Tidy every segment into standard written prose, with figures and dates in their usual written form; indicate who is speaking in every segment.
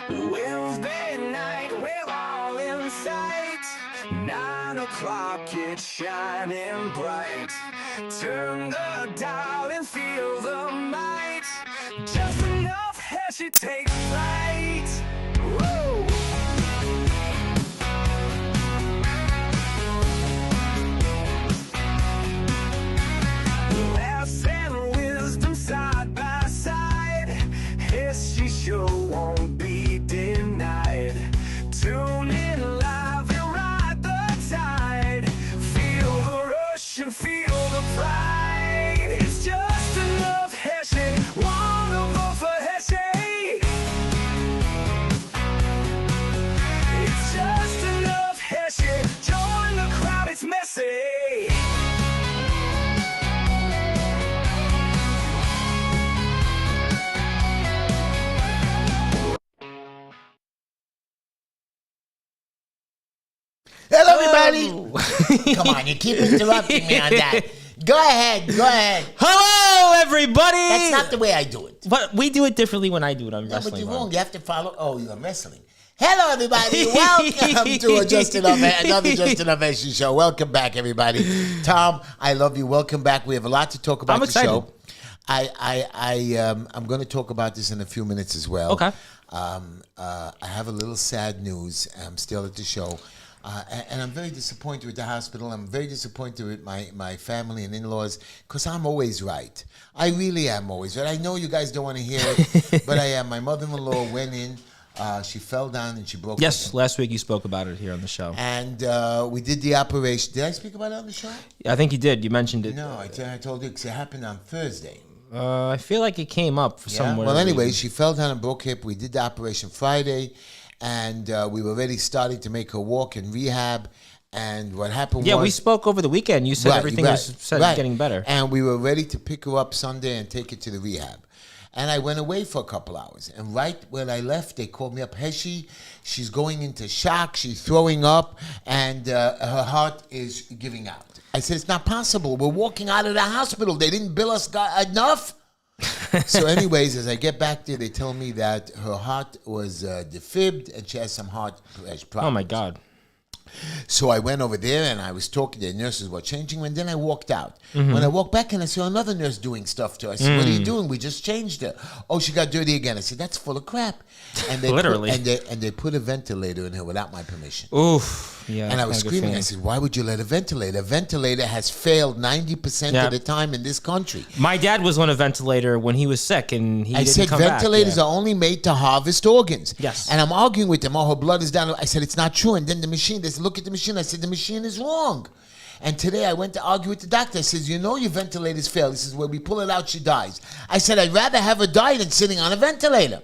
Speaker 1: Wednesday night, we're all in sight. 9 o'clock, it's shining bright. Turn the dial and feel the might. Just enough Heshy takes flight. Woo! Laughs and wisdom side by side. Heshy show won't be denied. Tune in live and ride the tide. Feel the rush and feel the pride. It's just enough Heshy. Wanna vote for Heshy? It's just enough Heshy. Join the crowd, it's messy.
Speaker 2: Hello, everybody. Come on, you keep interrupting me on that. Go ahead.
Speaker 3: Hello, everybody.
Speaker 2: That's not the way I do it.
Speaker 3: But we do it differently when I do it. I'm
Speaker 2: No,
Speaker 3: wrestling.
Speaker 2: but you're
Speaker 3: man.
Speaker 2: wrong. You have to follow. Oh, you're wrestling. Hello, everybody. Welcome to another Just Enough Heshy show. Welcome back, everybody. Tom, I love you. Welcome back. We have a lot to talk about.
Speaker 3: I'm excited.
Speaker 2: Show. I'm going to talk about this in a few minutes as well.
Speaker 3: Okay.
Speaker 2: I have a little sad news. I'm still at the show. And I'm very disappointed with the hospital. I'm very disappointed with my family and in-laws because I'm always right. I really am always right. I know you guys don't want to hear it, but I am. My mother-in-law went in. She fell down and she broke.
Speaker 3: Yes,
Speaker 2: her.
Speaker 3: last week you spoke about it here on the show.
Speaker 2: And we did the operation. Did I speak about it on the show?
Speaker 3: I think you did. You mentioned it.
Speaker 2: No, I told you because it happened on Thursday.
Speaker 3: I feel like it came up for somewhere.
Speaker 2: Well, anyway, she fell down and broke hip. We did the operation Friday. And we were already starting to make her walk in rehab. And what happened was...
Speaker 3: Yeah, we spoke over the weekend. You said everything was getting better.
Speaker 2: And we were ready to pick her up Sunday and take her to the rehab. And I went away for a couple hours. And right when I left, they called me up. Heshy, she's going into shock. She's throwing up. And her heart is giving out. I said, it's not possible. We're walking out of the hospital. They didn't bill us enough. So anyways, as I get back there, they tell me that her heart was defibbed and she has some heart problems.
Speaker 3: Oh, my God.
Speaker 2: So I went over there and I was talking to the nurses were changing, and then I walked out. When I walked back and I saw another nurse doing stuff to her. I said, what are you doing? We just changed her. Oh, she got dirty again. I said, that's full of crap. And they
Speaker 3: Literally.
Speaker 2: They put a ventilator in her without my permission.
Speaker 3: Oof. Yeah.
Speaker 2: And I was screaming. I said, why would you let a ventilator? A ventilator has failed 90% of the time in this country.
Speaker 3: My dad was on a ventilator when he was sick, and he didn't come back.
Speaker 2: Ventilators are only made to harvest organs.
Speaker 3: Yes.
Speaker 2: And I'm arguing with them. Oh, her blood is down. I said, it's not true. And then the machine, they said, look at the machine. I said, the machine is wrong. And today I went to argue with the doctor. I said, you know your ventilator's failed. He says, when we pull it out, she dies. I said, I'd rather have her die than sitting on a ventilator.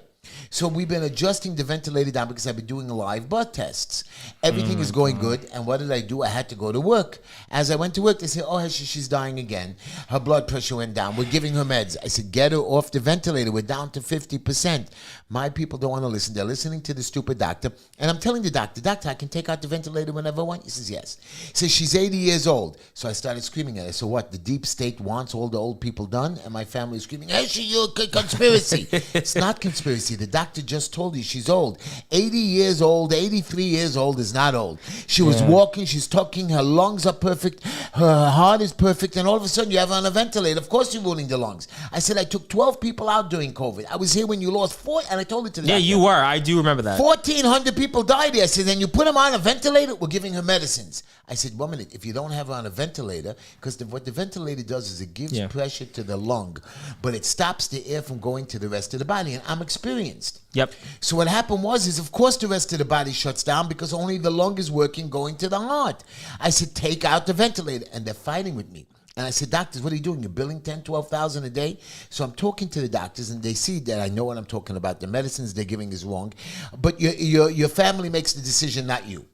Speaker 2: So we've been adjusting the ventilator down because I've been doing live blood tests. Everything is going good. And what did I do? I had to go to work. As I went to work, they said, oh, she's dying again. Her blood pressure went down. We're giving her meds. I said, get her off the ventilator. We're down to 50%. My people don't want to listen. They're listening to the stupid doctor. And I'm telling the doctor, I can take out the ventilator whenever I want. He says, yes. He says, she's 80 years old. So I started screaming at her. So what? The deep state wants all the old people done? And my family is screaming, hey, you're a conspiracy. It's not conspiracy. The doctor just told you she's old. 80 years old, 83 years old is not old. She was walking, she's talking, her lungs are perfect, her heart is perfect, and all of a sudden you have her on a ventilator. Of course you're ruining the lungs. I said, I took 12 people out during COVID. I was here when you lost 4, and I told it to the doctor.
Speaker 3: you were. I do remember that.
Speaker 2: 1,400 people died there. I said, then you put them on a ventilator, we're giving her medicines. I said, 1 minute, if you don't have her on a ventilator, because what the ventilator does is it gives pressure to the lung, but it stops the air from going to the rest of the body, and I'm experienced.
Speaker 3: Yep.
Speaker 2: So what happened was, of course the rest of the body shuts down because only the lung is working going to the heart. I said, take out the ventilator. And they're fighting with me. And I said, doctors, what are you doing? You're billing $10,000, $12,000 a day? So I'm talking to the doctors, and they see that I know what I'm talking about. The medicines they're giving is wrong. But your family makes the decision, not you.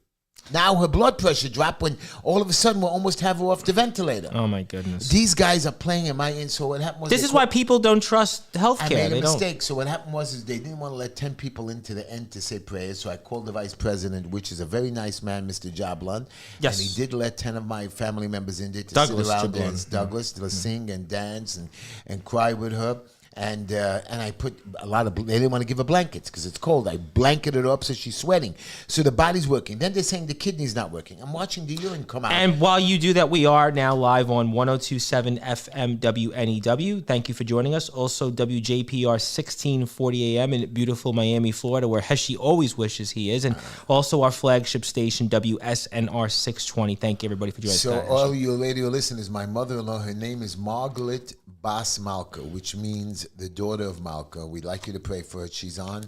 Speaker 2: Now her blood pressure dropped when all of a sudden we'll almost have her off the ventilator.
Speaker 3: Oh my goodness.
Speaker 2: These guys are playing in my so what happened was
Speaker 3: This is why people don't trust healthcare.
Speaker 2: I made a
Speaker 3: They
Speaker 2: mistake.
Speaker 3: don't.
Speaker 2: So what happened was they didn't want to let 10 people into the end to say prayers. So I called the vice president, which is a very nice man, Mr. Jablon.
Speaker 3: Yes.
Speaker 2: And he did let 10 of my family members in there to
Speaker 3: Douglas
Speaker 2: sit around
Speaker 3: Jablon.
Speaker 2: and Douglas to sing and dance and cry with her. And I put a lot of, they didn't want to give her blankets because it's cold. I blanketed her up so she's sweating. So the body's working. Then they're saying the kidney's not working. I'm watching the urine come out.
Speaker 3: And while you do that, we are now live on 102.7 FM WNEW. Thank you for joining us. Also, WJPR 1640 AM in beautiful Miami, Florida, where Heshy always wishes he is. And also our flagship station, WSNR 620. Thank you, everybody, for joining us.
Speaker 2: So all you radio listeners, my mother-in-law, her name is Margaret Bas Malka, which means the daughter of Malka. We'd like you to pray for her. She's on.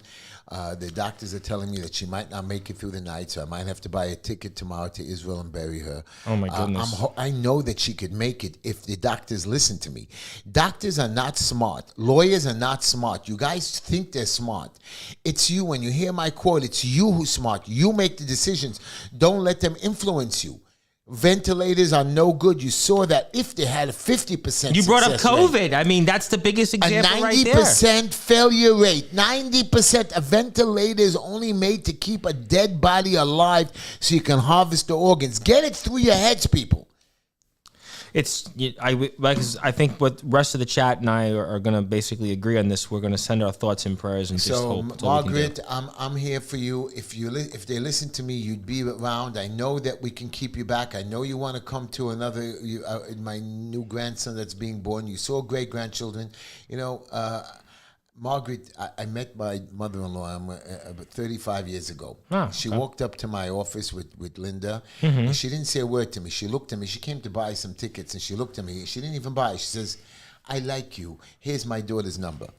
Speaker 2: The doctors are telling me that she might not make it through the night, so I might have to buy a ticket tomorrow to Israel and bury her.
Speaker 3: Oh, my goodness.
Speaker 2: I know that she could make it if the doctors listen to me. Doctors are not smart. Lawyers are not smart. You guys think they're smart. It's you. When you hear my quote, it's you who's smart. You make the decisions. Don't let them influence you. Ventilators are no good. You saw that if they had a 50%
Speaker 3: You brought up
Speaker 2: success
Speaker 3: COVID.
Speaker 2: rate,
Speaker 3: I mean, that's the biggest
Speaker 2: a
Speaker 3: example right there.
Speaker 2: 90% failure rate. 90%. A ventilator is only made to keep a dead body alive so you can harvest the organs. Get it through your heads, people.
Speaker 3: I think what the rest of the chat and I are going to basically agree on this. We're going to send our thoughts and prayers and just hope. That's all we can do.
Speaker 2: Margaret, I'm here for you. If they listen to me, you'd be around. I know that we can keep you back. I know you want to come to another. My new grandson that's being born. You saw great grandchildren. Margaret, I met my mother-in-law about 35 years ago. She walked up to my office with Linda. And she didn't say a word to me. She looked at me. She came to buy some tickets, and she looked at me. She didn't even buy. She says, "I like you. Here's my daughter's number."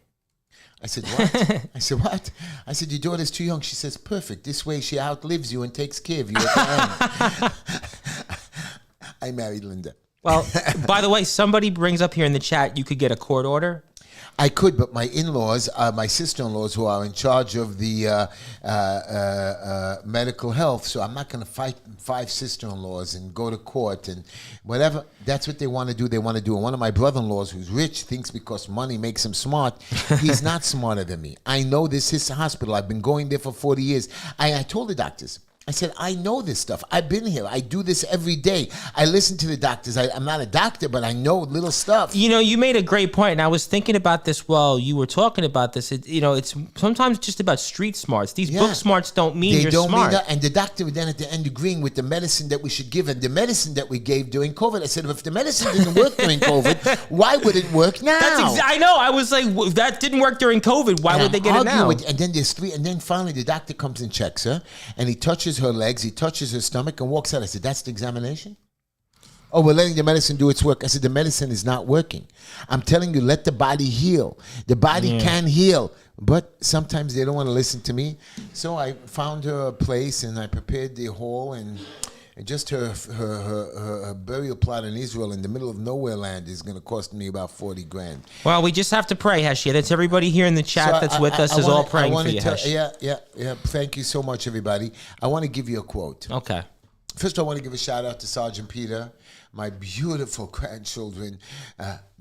Speaker 2: I said, "What?" I said, "What?" I said, "Your daughter's too young." She says, "Perfect. This way she outlives you and takes care of you at the end." I married Linda.
Speaker 3: Well, by the way, somebody brings up here in the chat, you could get a court order.
Speaker 2: I could, but my in-laws, my sister-in-laws, who are in charge of the medical health, so I'm not going to fight 5 sister-in-laws and go to court and whatever. That's what they want to do. They want to do. And one of my brother-in-laws, who's rich, thinks because money makes him smart. He's not smarter than me. I know this is a hospital. I've been going there for 40 years. I told the doctors, I said, I know this stuff. I've been here. I do this every day. I listen to the doctors. I'm not a doctor, but I know little stuff.
Speaker 3: You made a great point, and I was thinking about this while you were talking about this. It's sometimes just about street smarts. These book smarts don't mean you're smart.
Speaker 2: And the doctor then at the end agreeing with the medicine that we should give and the medicine that we gave during COVID. I said, if the medicine didn't work during COVID, why would it work now?
Speaker 3: I know. I was like, that didn't work during COVID. Why would they get it now?
Speaker 2: And then there's 3, and then finally the doctor comes and checks her, and he touches her legs, he touches her stomach, and walks out. I said, that's the examination? Oh, we're letting the medicine do its work. I said, the medicine is not working. I'm telling you, let the body heal. The body can heal. But sometimes they don't want to listen to me. So I found her a place, and I prepared the hall, and just her burial plot in Israel in the middle of nowhere land is going to cost me about $40,000.
Speaker 3: Well, we just have to pray, Heshy. That's everybody here in the chat that's with us is all praying for you, Heshy.
Speaker 2: Yeah. Thank you so much, everybody. I want to give you a quote.
Speaker 3: Okay.
Speaker 2: First, I want to give a shout out to Sergeant Peter, my beautiful grandchildren.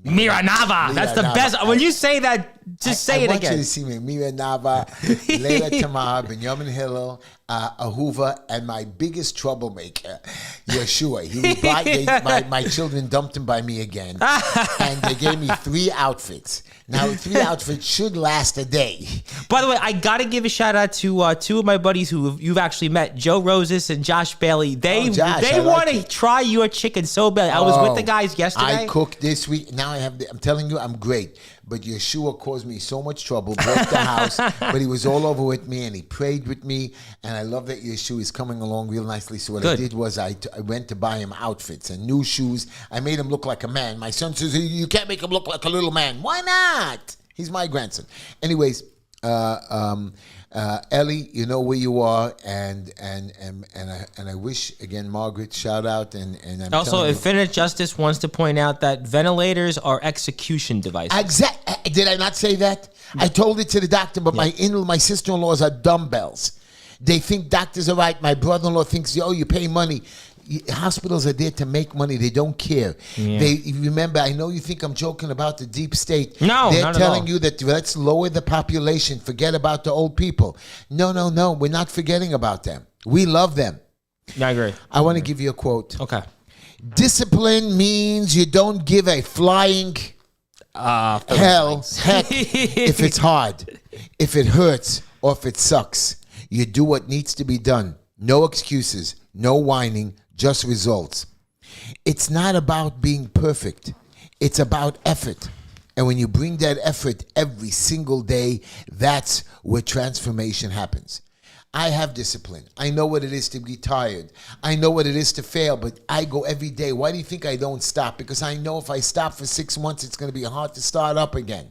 Speaker 3: Mira Nava. That's the best. When you say that, just say it again.
Speaker 2: I want you to see me. Mira Nava, Leila Tamar, Benjamin Hillel, Ahuva, and my biggest troublemaker, Yeshua. He was black. My children dumped him by me again. And they gave me 3 outfits. Now, 3 outfits should last a day.
Speaker 3: By the way, I got to give a shout out to 2 of my buddies who you've actually met, Joe Roses and Josh Bailey. They want to try your chicken so bad. I was with the guys yesterday.
Speaker 2: I cooked this week. Now I'm telling you, I'm great. But Yeshua caused me so much trouble, broke the house, but he was all over with me, and he prayed with me, and I love that Yeshua is coming along real nicely. So what I did was I went to buy him outfits and new shoes. I made him look like a man. My son says, you can't make him look like a little man. Why not? He's my grandson. Anyways, Ellie, you know where you are, and I wish again, Margaret, shout out, and I'm
Speaker 3: also Infinite Justice wants to point out that ventilators are execution devices. Did
Speaker 2: I not say that? I told it to the doctor, but my sister-in-laws are dumbbells. They think doctors are right. My brother-in-law thinks, oh, you pay money. Hospitals are there to make money. They don't care.
Speaker 3: Yeah.
Speaker 2: They remember. I know you think I'm joking about the deep state.
Speaker 3: No,
Speaker 2: they're
Speaker 3: not at
Speaker 2: telling
Speaker 3: all.
Speaker 2: you that let's lower the population. Forget about the old people. No. We're not forgetting about them. We love them.
Speaker 3: I agree.
Speaker 2: I want to give you a quote.
Speaker 3: Okay.
Speaker 2: Discipline means you don't give a flying heck if it's hard, if it hurts, or if it sucks. You do what needs to be done. No excuses, no whining, just results. It's not about being perfect. It's about effort. And when you bring that effort every single day, that's where transformation happens. I have discipline. I know what it is to be tired. I know what it is to fail, but I go every day. Why do you think I don't stop? Because I know if I stop for 6 months, it's going to be hard to start up again.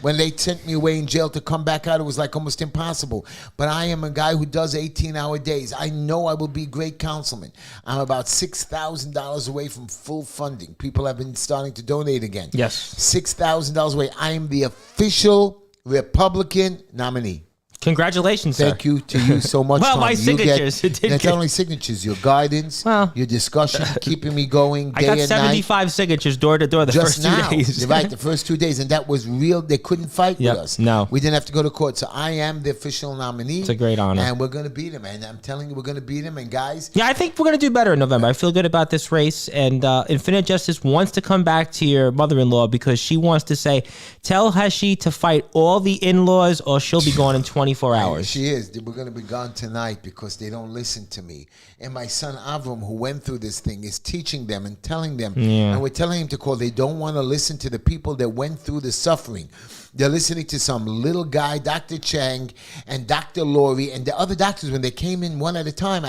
Speaker 2: When they sent me away in jail to come back out, it was like almost impossible. But I am a guy who does 18-hour days. I know I will be great councilman. I'm about $6,000 away from full funding. People have been starting to donate again.
Speaker 3: Yes.
Speaker 2: $6,000 away. I am the official Republican nominee.
Speaker 3: Congratulations, sir.
Speaker 2: Thank you to you so much.
Speaker 3: Well,
Speaker 2: Tom.
Speaker 3: my
Speaker 2: You
Speaker 3: signatures. It did
Speaker 2: Not
Speaker 3: get-
Speaker 2: only signatures, your guidance,
Speaker 3: Well.
Speaker 2: your discussion, keeping me going day
Speaker 3: I got
Speaker 2: and
Speaker 3: 75 signatures door to door the
Speaker 2: Just
Speaker 3: first
Speaker 2: now,
Speaker 3: 2 days.
Speaker 2: right? The first 2 days, and that was real. They couldn't fight
Speaker 3: Yep,
Speaker 2: with us.
Speaker 3: no.
Speaker 2: We didn't have to go to court. So I am the official nominee.
Speaker 3: It's a great honor.
Speaker 2: and we're gonna beat him. And I'm telling you, we're gonna beat him. And guys,
Speaker 3: Yeah, I think we're going to do better in November. I feel good about this race. And Infinite Justice wants to come back to your mother-in-law because she wants to say, tell Heshy to fight all the in-laws or she'll be gone in 24 hours.
Speaker 2: she is. We're gonna be gone tonight because they don't listen to me. And my son Avram, who went through this thing, is teaching them and telling them.
Speaker 3: Yeah.
Speaker 2: And we're telling him to call. They don't want to listen to the people that went through the suffering. They're listening to some little guy, Dr. Chang and Dr. Laurie and the other doctors. When they came in one at a time,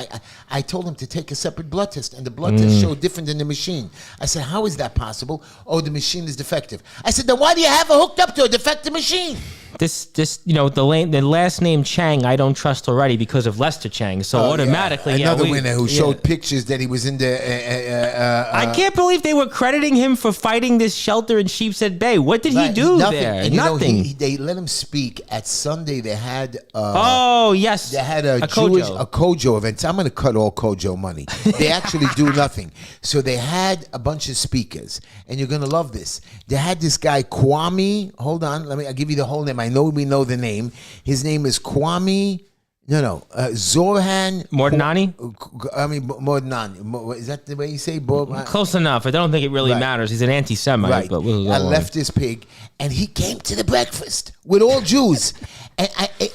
Speaker 2: I told them to take a separate blood test, and the blood test showed different than the machine. I said, how is that possible? Oh, the machine is defective. I said, then why do you have it hooked up to a defective machine?
Speaker 3: This, the last name Chang, I don't trust already because of Lester Chang. So automatically,
Speaker 2: Another
Speaker 3: we-
Speaker 2: winner who
Speaker 3: yeah.
Speaker 2: showed pictures that he was in the
Speaker 3: I can't believe they were crediting him for fighting this shelter in Sheepshead Bay. What did he do
Speaker 2: nothing.
Speaker 3: there?
Speaker 2: And, you know,
Speaker 3: Nothing.
Speaker 2: they let him speak at Sunday. They had
Speaker 3: Oh yes,
Speaker 2: they had a
Speaker 3: Kojo.
Speaker 2: Jewish Kojo event. I'm going to cut all Kojo money. They actually do nothing. So they had a bunch of speakers, and you're going to love this. They had this guy Kwame. Hold on, I'll give you the whole name. I know we know the name. His name is Kwame. Zorhan
Speaker 3: Mordnani?
Speaker 2: Mordnani. Is that the way you say?
Speaker 3: Close enough. I don't think it really
Speaker 2: Right.
Speaker 3: matters. He's an anti-Semite,
Speaker 2: Right.
Speaker 3: but we'll go
Speaker 2: I
Speaker 3: on.
Speaker 2: left this pig, and he came to the breakfast with all Jews. And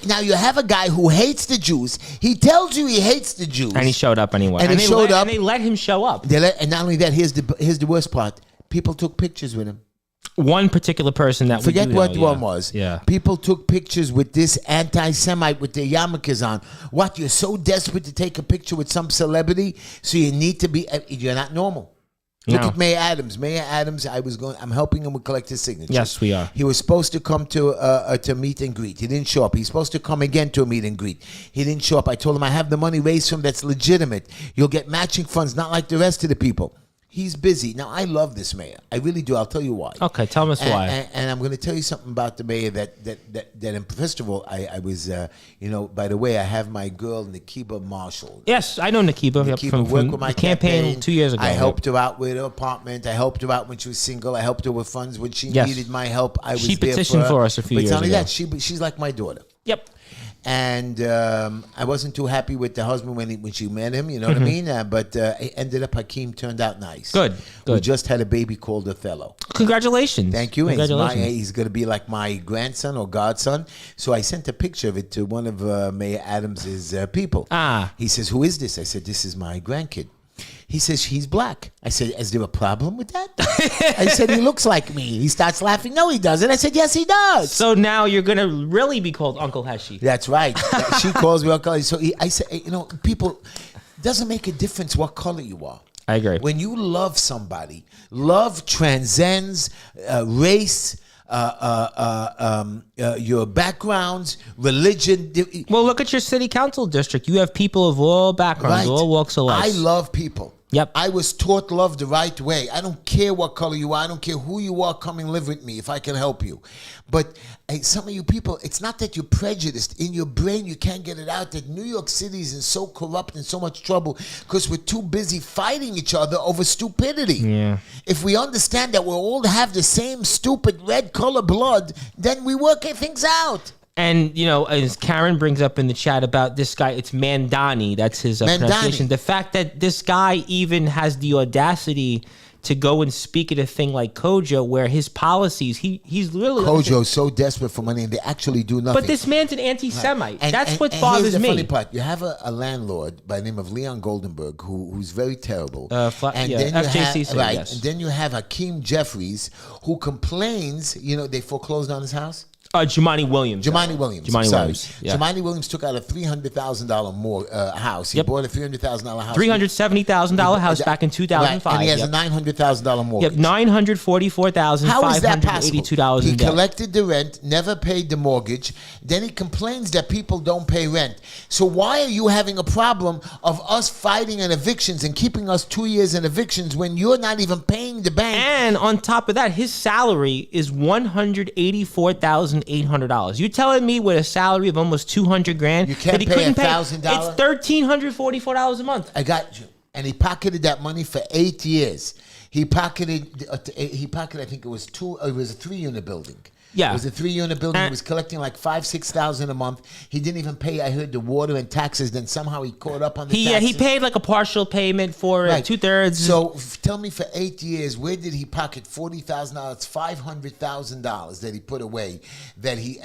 Speaker 2: now you have a guy who hates the Jews. He tells you he hates the Jews.
Speaker 3: And he showed up anyway.
Speaker 2: And he showed up.
Speaker 3: And they let him show up.
Speaker 2: And not only that, here's the worst part. People took pictures with him.
Speaker 3: One particular person that
Speaker 2: Forget
Speaker 3: we do
Speaker 2: what
Speaker 3: know,
Speaker 2: one
Speaker 3: yeah.
Speaker 2: was.
Speaker 3: Yeah.
Speaker 2: People took pictures with this anti-Semite with their yarmulkes on. What? You're so desperate to take a picture with some celebrity, so you need to be. You're not normal. Look
Speaker 3: No.
Speaker 2: at Mayor Adams. Mayor Adams, I'm helping him with collect his signature.
Speaker 3: Yes, we are.
Speaker 2: He was supposed to come to meet and greet. He didn't show up. He's supposed to come again to a meet and greet. He didn't show up. I told him I have the money raised from that's legitimate. You'll get matching funds, not like the rest of the people. He's busy. Now, I love this mayor. I really do. I'll tell you why.
Speaker 3: Okay, tell us why.
Speaker 2: And I'm going to tell you something about the mayor that first of all, I was, by the way, I have my girl, Nikiba Marshall.
Speaker 3: Yes, I know Nikiba.
Speaker 2: Nikiba worked with my
Speaker 3: the campaign 2 years ago.
Speaker 2: I helped her out with her apartment. I helped her out when she was single. I helped her with funds when she
Speaker 3: Yes.
Speaker 2: needed my help. I was
Speaker 3: She
Speaker 2: there
Speaker 3: petitioned
Speaker 2: for
Speaker 3: for
Speaker 2: her.
Speaker 3: us a few
Speaker 2: But
Speaker 3: years
Speaker 2: it's only
Speaker 3: ago.
Speaker 2: that she's like my daughter.
Speaker 3: Yep.
Speaker 2: And I wasn't too happy with the husband when she met him, you know what I mean? But it ended up Hakeem turned out nice.
Speaker 3: Good,
Speaker 2: We
Speaker 3: good.
Speaker 2: just had a baby called Othello.
Speaker 3: Congratulations.
Speaker 2: Thank you. And
Speaker 3: Congratulations.
Speaker 2: he's going to be like my grandson or godson. So I sent a picture of it to one of Mayor Adams's people.
Speaker 3: Ah.
Speaker 2: He says, who is this? I said, this is my grandkid. He says, he's black. I said, is there a problem with that? I said, he looks like me. He starts laughing. No, he doesn't. I said, yes, he does.
Speaker 3: So now you're going to really be called Uncle Heshy.
Speaker 2: That's right. She calls me Uncle. So I said, people, doesn't make a difference what color you are.
Speaker 3: I agree.
Speaker 2: When you love somebody, love transcends race, your backgrounds, religion.
Speaker 3: Well, look at your city council district. You have people of all backgrounds,
Speaker 2: Right.
Speaker 3: all walks of life.
Speaker 2: I love people.
Speaker 3: Yep.
Speaker 2: I was taught love the right way. I don't care what color you are. I don't care who you are. Come and live with me if I can help you. But some of you people, it's not that you're prejudiced. In your brain, you can't get it out that New York City is in so corrupt and so much trouble because we're too busy fighting each other over stupidity.
Speaker 3: Yeah.
Speaker 2: If we understand that we all have the same stupid red color blood, then we work things out.
Speaker 3: And, as Karen brings up in the chat about this guy, it's Mandani. That's his pronunciation. The fact that this guy even has the audacity to go and speak at a thing like Kojo, where his policies, he's literally...
Speaker 2: Kojo's so desperate for money, and they actually do nothing.
Speaker 3: But this man's an anti-Semite.
Speaker 2: Right.
Speaker 3: That's what
Speaker 2: here's
Speaker 3: bothers
Speaker 2: the
Speaker 3: me.
Speaker 2: Funny part. You have a landlord by the name of Leon Goldenberg who's very terrible.
Speaker 3: FJCC, yes.
Speaker 2: And then you have Hakeem Jeffries, who complains, they foreclosed on his house.
Speaker 3: Jumaane Williams.
Speaker 2: Jumaane Williams.
Speaker 3: Yeah.
Speaker 2: Jumaane Williams took out a $300,000 more house. He bought a $300,000 house.
Speaker 3: $370,000 house back in 2005.
Speaker 2: Right. And he has a $900,000 mortgage.
Speaker 3: Yep, $944,582
Speaker 2: How is that possible? He
Speaker 3: in debt.
Speaker 2: collected the rent, never paid the mortgage. Then he complains that people don't pay rent. So why are you having a problem of us fighting on evictions and keeping us 2 years in evictions when you're not even paying the bank?
Speaker 3: And on top of that, his salary is $184,800. You're telling me with a salary of almost $200,000
Speaker 2: you can't
Speaker 3: that he
Speaker 2: pay
Speaker 3: couldn't
Speaker 2: $1,000?
Speaker 3: pay? It's $1,344 a month.
Speaker 2: I got you. And he pocketed that money for 8 years. He pocketed. I think it was a 3-unit building.
Speaker 3: Yeah.
Speaker 2: It was a 3-unit building. He was collecting like $5,000-6,000 a month. He didn't even pay, I heard, the water and taxes. Then somehow he caught up on the taxes.
Speaker 3: He paid like a partial payment for it, 2/3.
Speaker 2: So tell me, for 8 years, where did he pocket $40,000? $500,000 that he put away. And he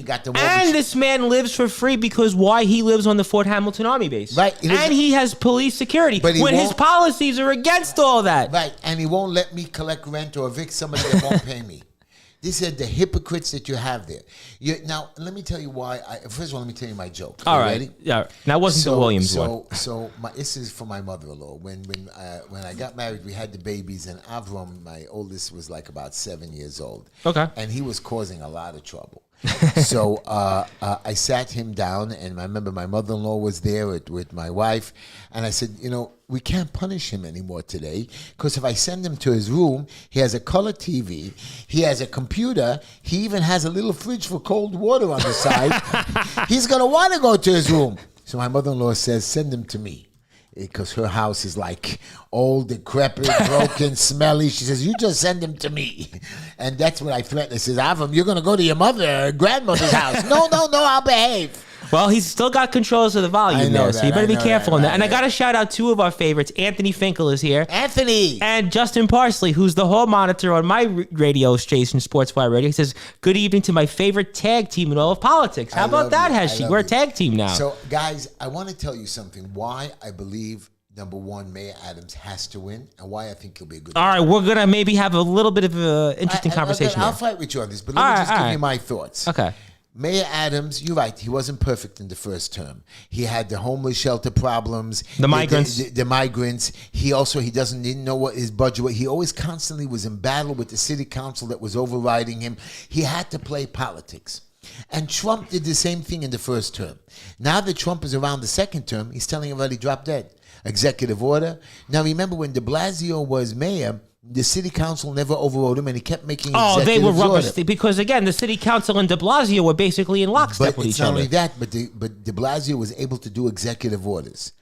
Speaker 2: got the mortgage.
Speaker 3: And this man lives for free because why? He lives on the Fort Hamilton Army base.
Speaker 2: Right.
Speaker 3: And he has police security.
Speaker 2: But
Speaker 3: when his policies are against all that.
Speaker 2: Right. And he won't let me collect rent or evict somebody that won't pay me. These are the hypocrites that you have there. Now, let me tell you why. First of all, let me tell you my joke.
Speaker 3: All right.
Speaker 2: Ready?
Speaker 3: Yeah. That wasn't the Williams one.
Speaker 2: So this is for my mother-in-law. When I got married, we had the babies, and Avram, my oldest, was like about 7 years old.
Speaker 3: Okay.
Speaker 2: And he was causing a lot of trouble. So I sat him down, and I remember my mother-in-law was there with my wife, and I said, we can't punish him anymore today, because if I send him to his room, he has a color TV, he has a computer, he even has a little fridge for cold water on the side. He's going to want to go to his room. So my mother-in-law says, send him to me. Because her house is like old, decrepit, broken, smelly. She says, you just send him to me. And that's what I threatened. I says, Avram, you're going to go to your grandmother's house. No, I'll behave.
Speaker 3: Well, he's still got controls of the volume there, so you better be careful on that. And I got to shout out 2 of our favorites. Anthony Finkel is here.
Speaker 2: Anthony!
Speaker 3: And Justin Parsley, who's the hall monitor on my radio station, Sportsfly Radio. He says, good evening to my favorite tag team in all of politics. How about that, Heshy? We're a tag team now.
Speaker 2: So, guys, I want to tell you something. Why I believe, number one, Mayor Adams has to win, and why I think he'll be a good
Speaker 3: All right, we're going to maybe have a little bit of an interesting conversation.
Speaker 2: I'll fight with you on this, but let me just give you my thoughts.
Speaker 3: Okay.
Speaker 2: Mayor Adams, you're right. He wasn't perfect in the first term. He had the homeless shelter problems,
Speaker 3: the migrants.
Speaker 2: The migrants. He didn't know what his budget was. He always constantly was in battle with the city council that was overriding him. He had to play politics. And Trump did the same thing in the first term. Now that Trump is around the second term, he's telling everybody drop dead. Executive order. Now remember, when de Blasio was mayor, the city council never overrode him, and he kept making executive
Speaker 3: they were rubber
Speaker 2: order.
Speaker 3: because again, the city council and de Blasio were basically in lockstep with each other.
Speaker 2: But it's not only that, but de Blasio was able to do executive orders.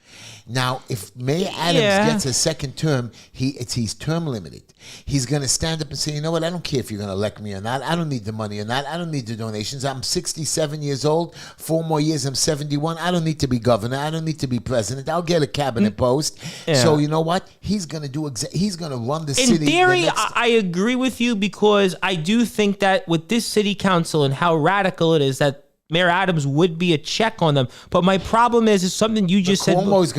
Speaker 2: Now, if Mayor Adams gets a second term, he's term limited. He's going to stand up and say, you know what, I don't care if you're going to elect me or not. I don't need the money or not. I don't need the donations. I'm 67 years old. 4 more years, I'm 71. I don't need to be governor. I don't need to be president. I'll get a cabinet post. Yeah. So you know what? He's going to do. He's going to run the city.
Speaker 3: In theory, I agree with you, because I do think that with this city council and how radical it is, that Mayor Adams would be a check on them. But my problem is something you just said.
Speaker 2: Cuomo's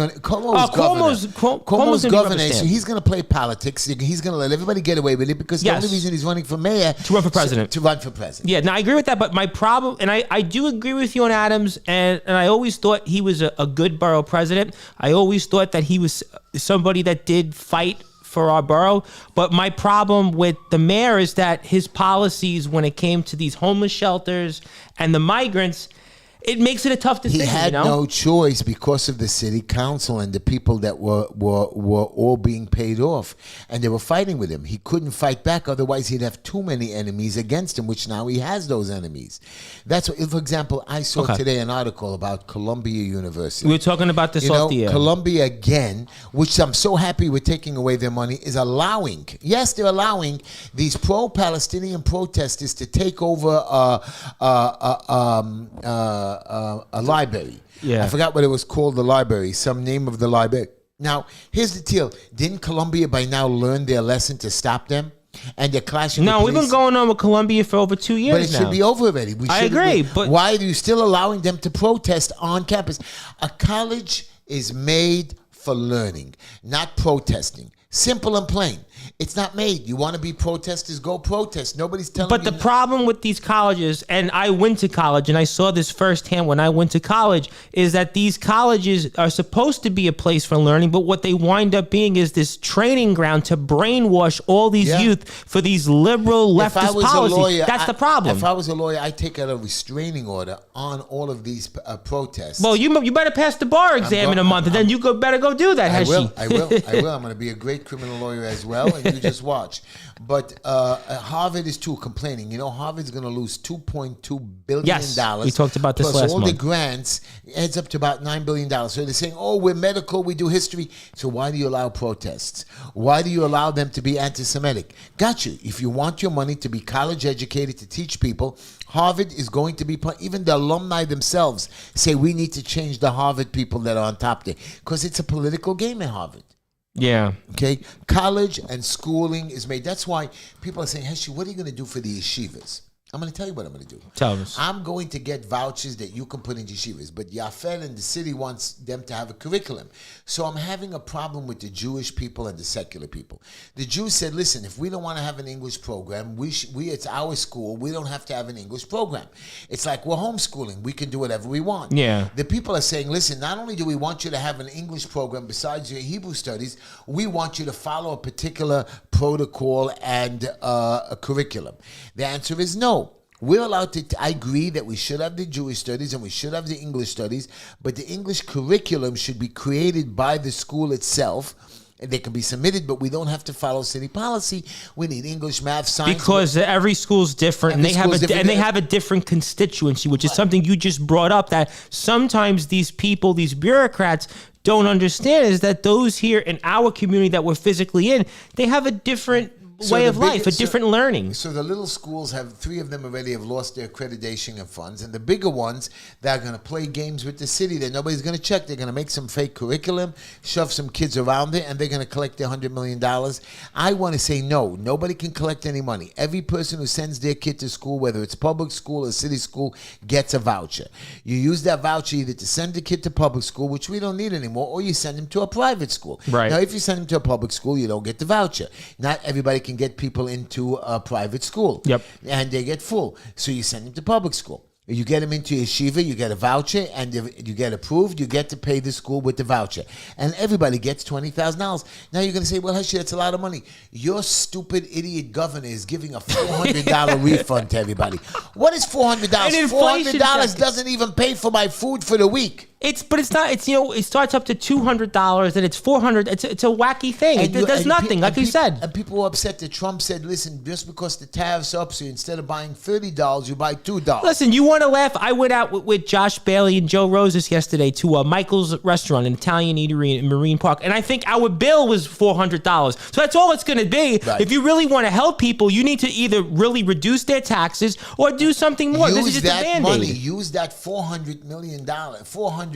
Speaker 2: governor, so he's going to play politics. He's going to let everybody get away with it, because the only reason he's running for mayor
Speaker 3: to run for president.
Speaker 2: Yeah,
Speaker 3: now I agree with that. But my problem, and I do agree with you on Adams, and I always thought he was a good borough president. I always thought that he was somebody that did fight for our borough. But my problem with the mayor is that his policies, when it came to these homeless shelters and the migrants, it makes it a tough decision.
Speaker 2: He had no choice because of the city council and the people that were all being paid off, and they were fighting with him. He couldn't fight back, otherwise he'd have too many enemies against him, which now he has those enemies. That's what, for example, I saw today an article about Columbia University.
Speaker 3: We were talking about this off the air.
Speaker 2: Columbia again, which I'm so happy with taking away their money, is allowing, yes, they're allowing these pro-Palestinian protesters to take over a library.
Speaker 3: Yeah.
Speaker 2: I forgot what it was called, the library, some name of the library. Now, here's the deal. Didn't Columbia by now learn their lesson to stop them? And they're clashing with
Speaker 3: we've been going on with Columbia for over 2 years now.
Speaker 2: But it should be over already.
Speaker 3: I agree. But
Speaker 2: why are you still allowing them to protest on campus? A college is made for learning, not protesting. Simple and plain. It's not made. You want to be protesters, go protest. Nobody's telling you.
Speaker 3: But the problem with these colleges, and I went to college and I saw this firsthand when I went to college, is that these colleges are supposed to be a place for learning, but what they wind up being is this training ground to brainwash all these youth for these liberal leftist policies. That's the problem.
Speaker 2: If I was a lawyer, I'd take out a restraining order on all of these protests.
Speaker 3: Well, you better pass the bar exam in a month, and then you better go do that, Heshy.
Speaker 2: I will. I'm going to be a great criminal lawyer as well, and you just watch. But Harvard is too complaining. You know, Harvard's going to lose $2.2 billion.
Speaker 3: Yes, we talked about this last month.
Speaker 2: Plus all the grants adds up to about $9 billion. So they're saying, oh, we're medical, we do history. So why do you allow protests? Why do you allow them to be anti-Semitic? Got you. If you want your money to be college educated, to teach people, Harvard is going to be, even the alumni themselves say we need to change the Harvard people that are on top there. Because it's a political game at Harvard.
Speaker 3: Yeah.
Speaker 2: Okay. College and schooling is made. That's why people are saying, Heshy, what are you going to do for the yeshivas? I'm going to tell you what I'm going to do.
Speaker 3: Tell us.
Speaker 2: I'm going to get vouchers that you can put in yeshivas, but Yafet and the city wants them to have a curriculum. So I'm having a problem with the Jewish people and the secular people. The Jews said, listen, if we don't want to have an English program, it's our school. We don't have to have an English program. It's like we're homeschooling. We can do whatever we want.
Speaker 3: Yeah.
Speaker 2: The people are saying, listen, not only do we want you to have an English program besides your Hebrew studies, we want you to follow a particular protocol and a curriculum. The answer is no. We're allowed to, I agree that we should have the Jewish studies and we should have the English studies, but the English curriculum should be created by the school itself. And they can be submitted, but we don't have to follow city policy. We need English, math, science.
Speaker 3: Because every school's different, and they have a different constituency, which is something you just brought up, that sometimes these people, these bureaucrats, don't understand, is that those here in our community that we're physically in, they have a different way of life, a different learning.
Speaker 2: So the little schools have, 3 of them already have lost their accreditation and funds, and the bigger ones, they're going to play games with the city that nobody's going to check. They're going to make some fake curriculum, shove some kids around it, and they're going to collect their $100 million. I want to say no. Nobody can collect any money. Every person who sends their kid to school, whether it's public school or city school, gets a voucher. You use that voucher either to send the kid to public school, which we don't need anymore, or you send him to a private school.
Speaker 3: Right.
Speaker 2: Now, if you send him to a public school, you don't get the voucher. Not everybody can get people into a private school.
Speaker 3: Yep.
Speaker 2: And they get full. So you send them to public school. You get them into yeshiva, you get a voucher, and if you get approved, you get to pay the school with the voucher. And everybody gets $20,000. Now you're going to say, well, Heshy, that's a lot of money. Your stupid idiot governor is giving a $400 refund to everybody. What is $400? $400 doesn't even pay for my food for the week.
Speaker 3: It starts up to $200 and it's $400. It's a wacky thing. It does nothing, like you said.
Speaker 2: And people were upset that Trump said, listen, just because the tariff's up, so instead of buying $30, you buy $2.
Speaker 3: Listen, you want to laugh? I went out with Josh Bailey and Joe Roses yesterday to Michael's restaurant, an Italian eatery in Marine Park, and I think our bill was $400. So that's all it's going to be. Right. If you really want to help people, you need to either really reduce their taxes or do something more. This is just a Band-Aid.
Speaker 2: Use that $400 million, $400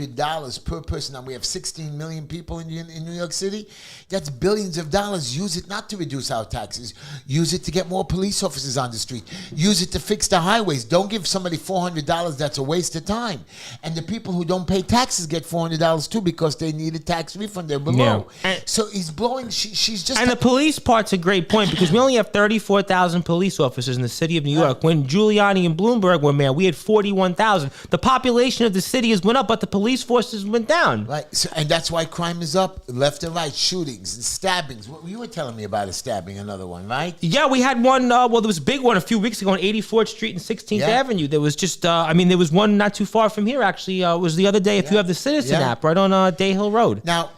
Speaker 2: per person. Now we have 16 million people in New York City. That's billions of dollars. Use it not to reduce our taxes. Use it to get more police officers on the street. Use it to fix the highways. Don't give somebody $400. That's a waste of time. And the people who don't pay taxes get $400 too because they need a tax refund. They're below. Yeah. So he's blowing. She's just.
Speaker 3: And the police part's a great point because we only have 34,000 police officers in the city of New York. When Giuliani and Bloomberg were mayor, we had 41,000. The population of the city has went up, but the police police forces went down.
Speaker 2: Right, so, and that's why crime is up left and right, shootings and stabbings. You were telling me about a stabbing, another one, right?
Speaker 3: Yeah, we had one. Well, there was a big one a few weeks ago on 84th Street and 16th Avenue. There was just, there was one not too far from here, actually. It was the other day, if you have the Citizen app, right on Day Hill Road.
Speaker 2: Now,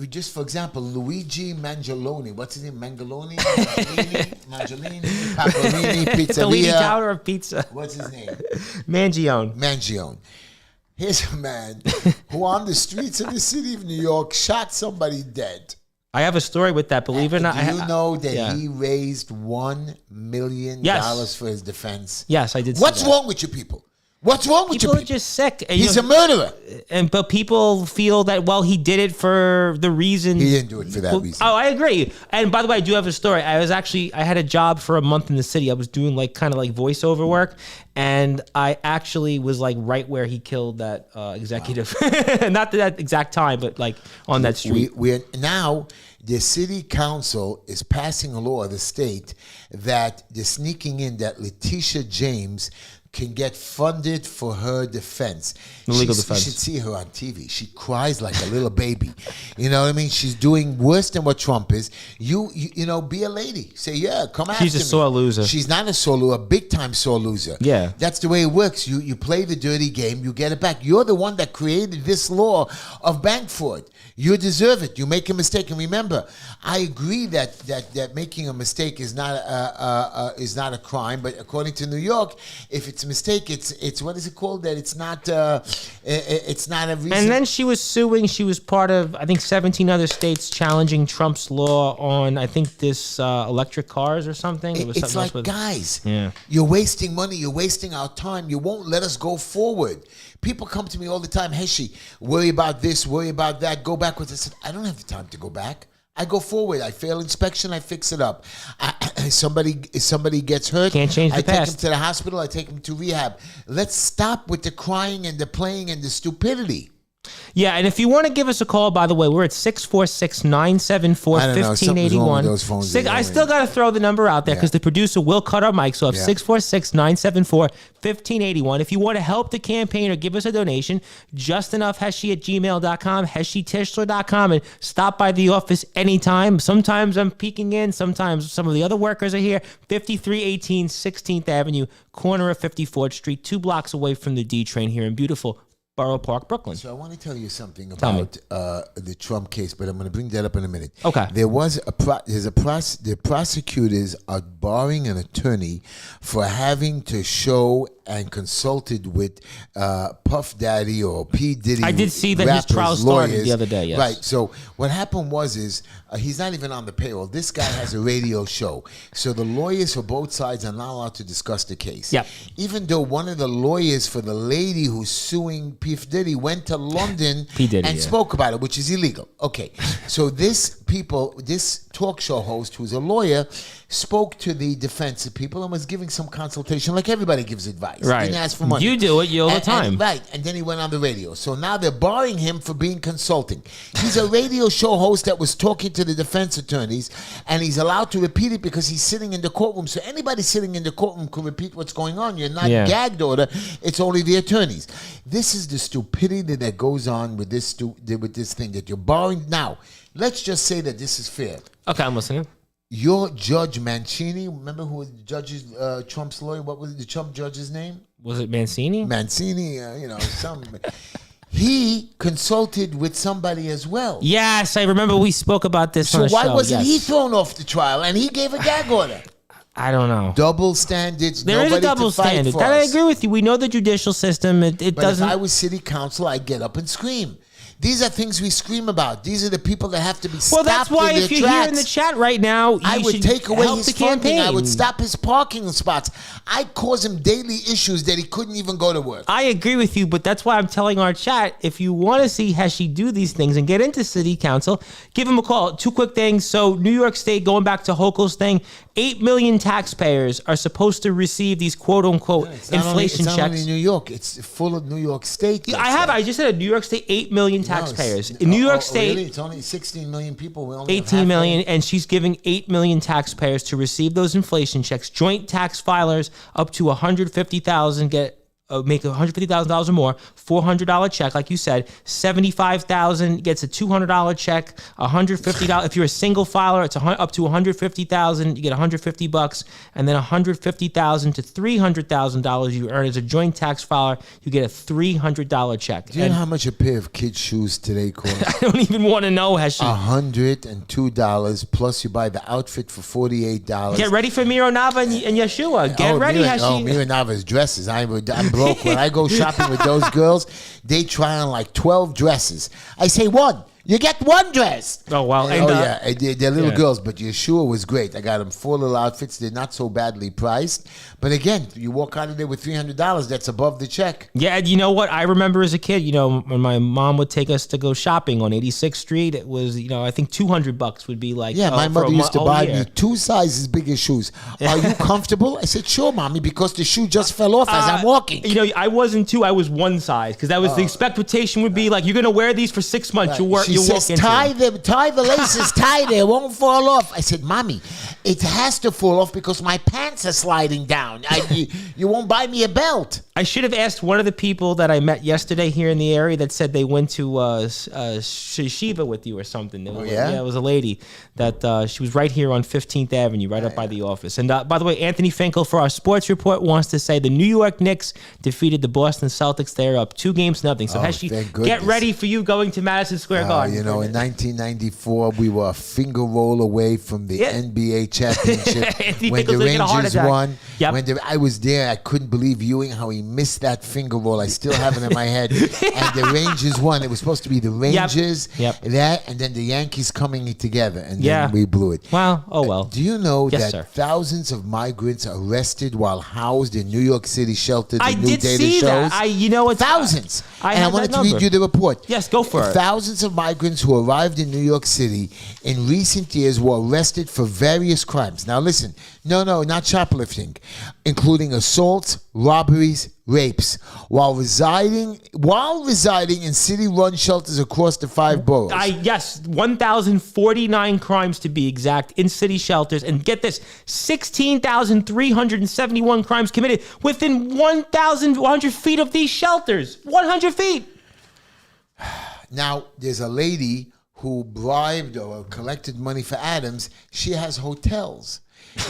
Speaker 2: just for example, Luigi Mangioloni, what's his name? Mangioloni? Mangiolini? Paparini? Pizzeria?
Speaker 3: The leading tower of pizza.
Speaker 2: What's his name?
Speaker 3: Mangione.
Speaker 2: Here's a man who on the streets of the city of New York shot somebody dead.
Speaker 3: I have a story with that, believe it or not.
Speaker 2: Do you know that he raised $1 million for his defense?
Speaker 3: Yes, I did see
Speaker 2: What's
Speaker 3: that.
Speaker 2: wrong with you people? What's wrong with you
Speaker 3: People
Speaker 2: people?
Speaker 3: are just sick.
Speaker 2: He's a murderer.
Speaker 3: But people feel that, well, he did it for the reason.
Speaker 2: He didn't do it for that reason.
Speaker 3: Oh, I agree. And by the way, I do have a story. I had a job for a month in the city. I was doing kind of voiceover work. And I actually was right where he killed that executive. Wow. Not that exact time, but on that street.
Speaker 2: Now, the city council is passing a law, the state, that they're sneaking in that Letitia James can get funded for her defense.
Speaker 3: Legal defense.
Speaker 2: You should see her on TV. She cries like a little baby. You know what I mean? She's doing worse than what Trump is. You know, be a lady. Say, yeah, come after me.
Speaker 3: She's a sore loser.
Speaker 2: She's not a sore loser, a big-time sore loser.
Speaker 3: Yeah.
Speaker 2: That's the way it works. You play the dirty game, you get it back. You're the one that created this law of bank fraud. You deserve it. You make a mistake. And remember, I agree that making a mistake is not a crime, but according to New York, if it's a mistake, it's what is it called? That it's not a reason.
Speaker 3: And then she was suing. She was part of, I think, 17 other states challenging Trump's law on, I think, this electric cars or something. It was
Speaker 2: it's
Speaker 3: something
Speaker 2: like, guys,
Speaker 3: yeah.
Speaker 2: You're wasting money. You're wasting our time. You won't let us go forward. People come to me all the time, Heshy, worry about this, worry about that, go backwards. I said, I don't have the time to go back. I go forward. I fail inspection. I fix it up. Somebody gets hurt.
Speaker 3: Can't change the
Speaker 2: I
Speaker 3: past.
Speaker 2: take him to the hospital. I take him to rehab. Let's stop with the crying and the playing and the stupidity.
Speaker 3: Yeah, and if you want to give us a call, by the way, we're at 646-974-1581. I still got to throw the number out there because the producer will cut our mic. So 646-974-1581. If you want to help the campaign or give us a donation, justinoughheshy@gmail.com, heshytischler.com, and stop by the office anytime. Sometimes I'm peeking in. Sometimes some of the other workers are here. 5318 16th Avenue, corner of 54th Street, 2 blocks away from the D train here in beautiful Borough Park, Brooklyn.
Speaker 2: So I want to tell you something about the Trump case, but I'm going to bring that up in a minute.
Speaker 3: Okay.
Speaker 2: The prosecutors are barring an attorney for having to show and consulted with Puff Daddy or P. Diddy.
Speaker 3: I did see that his trial started the other day, yes.
Speaker 2: Right. So what happened was he's not even on the payroll. This guy has a radio show. So the lawyers for both sides are not allowed to discuss the case.
Speaker 3: Yep.
Speaker 2: Even though one of the lawyers for the lady who's suing P. Diddy went to London and spoke about it, which is illegal. Okay. So this talk show host who's a lawyer spoke to the defensive people and was giving some consultation like everybody gives advice.
Speaker 3: Right.
Speaker 2: Didn't ask for money.
Speaker 3: You do it all the time.
Speaker 2: Right. And then he went on the radio. So now they're barring him for being consulting. He's a radio show host that was talking to the defense attorneys, and he's allowed to repeat it because he's sitting in the courtroom. So anybody sitting in the courtroom can repeat what's going on. You're not gagged order. It's only the attorneys. This is the stupidity that goes on with this thing that you're barring. Now, let's just say that this is fair.
Speaker 3: Okay, I'm listening.
Speaker 2: Your Judge Mancini, remember who was Trump's lawyer? What was the Trump judge's name?
Speaker 3: Was it Mancini?
Speaker 2: Mancini, he consulted with somebody as well.
Speaker 3: Yes, I remember we spoke about this on the show.
Speaker 2: So why wasn't he thrown off the trial and he gave a gag order?
Speaker 3: I don't know.
Speaker 2: Double standards.
Speaker 3: There is a double standard. That I agree with you. We know the judicial system. It doesn't.
Speaker 2: But if I was city council, I'd get up and scream. These are things we scream about. These are the people that have to be stopped in their tracks.
Speaker 3: Well, that's why if you're here in the chat right now,
Speaker 2: I would take away his funding.
Speaker 3: Campaign.
Speaker 2: I would stop his parking spots. I'd cause him daily issues that he couldn't even go to work.
Speaker 3: I agree with you, but that's why I'm telling our chat, if you want to see Heshy do these things and get into city council, give him a call. 2 quick things. So New York State, going back to Hochul's thing, 8 million taxpayers are supposed to receive these quote-unquote inflation checks.
Speaker 2: It's not only New York. It's full of New York State.
Speaker 3: I just said New York State, 8 million taxpayers. In New York State,
Speaker 2: really? It's only 16 million people. We only
Speaker 3: 18 million, and she's giving 8 million taxpayers to receive those inflation checks. Joint tax filers up to 150,000 get make $150,000 or more, $400 check, like you said. $75,000 gets a $200 check. $150. If you're a single filer, it's up to $150,000. You get $150, and then $150,000 to $300,000 you earn as a joint tax filer. You get a $300 check.
Speaker 2: Do you know how much a pair of kids' shoes today cost?
Speaker 3: I don't even want to know, Heshy.
Speaker 2: $102 plus you buy the outfit for $48.
Speaker 3: Get ready for Miro Nava and Yeshua. Get ready, Heshy.
Speaker 2: Mira Nava's dresses. I'm broke. When I go shopping with those girls, they try on like 12 dresses. I say one. You get one dress.
Speaker 3: Oh, wow.
Speaker 2: They're little girls, but Yeshua was great. I got them 4 little outfits. They're not so badly priced. But again, you walk out of there with $300. That's above the check.
Speaker 3: Yeah, you know what? I remember as a kid, when my mom would take us to go shopping on 86th Street, it was, I think $200 would be like.
Speaker 2: Yeah, my mother used to buy me 2 sizes bigger shoes. Are you comfortable? I said, sure, mommy, because the shoe just fell off as I'm walking.
Speaker 3: I wasn't 2. I was 1 size because that was the expectation would be like, you're going to wear these for 6 months.
Speaker 2: Right. She says, tie the laces tight, it won't fall off. I said, mommy, it has to fall off because my pants are sliding down. You won't buy me a belt.
Speaker 3: I should have asked one of the people that I met yesterday here in the area that said they went to Shiva with you or something. It was a lady that she was right here on 15th Avenue, right up by the office. And by the way, Anthony Finkel for our sports report wants to say the New York Knicks defeated the Boston Celtics. They're up 2-0. So Heshy, get ready for you going to Madison Square Garden.
Speaker 2: In 1994, we were a finger roll away from the NBA championship when the Rangers won.
Speaker 3: Yep.
Speaker 2: I was there, I couldn't believe Ewing how he missed that finger roll. I still have it in my head. And the Rangers won. It was supposed to be the Rangers, that, and then the Yankees coming together, and then we blew it.
Speaker 3: Well, oh well.
Speaker 2: Do you know that thousands of migrants are arrested while housed in New York City shelters?
Speaker 3: I did see that.
Speaker 2: Thousands. And I wanted to read you the report.
Speaker 3: Yes, go for it.
Speaker 2: Thousands of migrants who arrived in New York City in recent years were arrested for various crimes. Now listen, no, not shoplifting, including assaults, robberies, rapes, while residing in city-run shelters across the 5 boroughs.
Speaker 3: 1,049 crimes to be exact in city shelters, and get this, 16,371 crimes committed within 1,100 feet of these shelters. 100 feet.
Speaker 2: Now, there's a lady who bribed or collected money for Adams. She has hotels.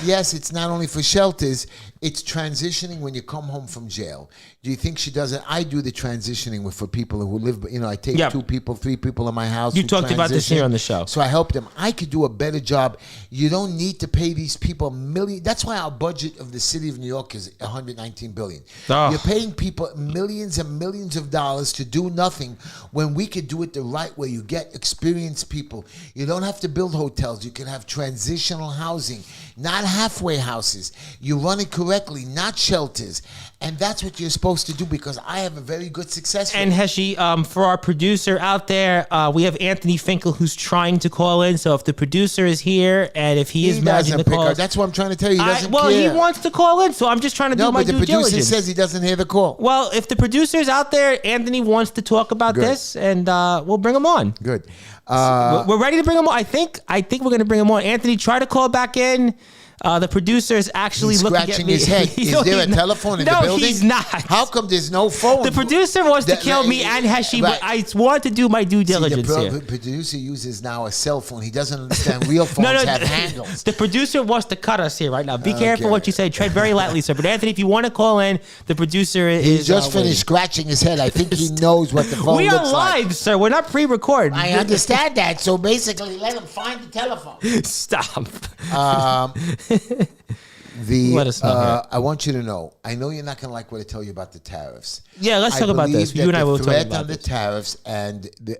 Speaker 2: Yes, it's not only for shelters, it's transitioning when you come home from jail. Do you think she does it? I do the transitioning for people who live, I take 2 people, 3 people in my house.
Speaker 3: You talked about this here on the show.
Speaker 2: So I help them. I could do a better job. You don't need to pay these people millions. That's why our budget of the city of New York is $119 billion. Oh. You're paying people millions and millions of dollars to do nothing when we could do it the right way. You get experienced people. You don't have to build hotels. You can have transitional housing, not halfway houses. You run it correctly, not shelters. And that's what you're supposed to do, because I have a very good success rate.
Speaker 3: And Heshy, for our producer out there, we have Anthony Finkel who's trying to call in. So if the producer is here and if he is managing the call,
Speaker 2: that's what I'm trying to tell you. He doesn't care.
Speaker 3: He wants to call in, so I'm just trying to do my due diligence. No, but the producer says
Speaker 2: he doesn't hear the call.
Speaker 3: Well, if the producer's out there, Anthony wants to talk about this, and we'll bring him on.
Speaker 2: Good.
Speaker 3: We're ready to bring him on. I think we're going to bring him on. Anthony, try to call back in. The producer is actually looking at me.
Speaker 2: Scratching his head. Is there a telephone in the building?
Speaker 3: No, he's not.
Speaker 2: How come there's no phone?
Speaker 3: The producer wants to kill me and Heshy, but I want to do my due diligence here.
Speaker 2: The producer uses now a cell phone. He doesn't understand real phones have handles.
Speaker 3: The producer wants to cut us here right now. Be careful what you say. Tread very lightly, sir. But Anthony, if you want to call in, the producer is...
Speaker 2: He just finished scratching his head. I think he knows what the phone looks like.
Speaker 3: We are live, sir. We're not pre-recorded.
Speaker 2: I understand that. So basically, let him find the telephone.
Speaker 3: Stop.
Speaker 2: Let us know. I want you to know. I know you're not going to like what I tell you about the tariffs.
Speaker 3: Yeah, let's talk about this. You and I will talk about this.
Speaker 2: The threat on the tariffs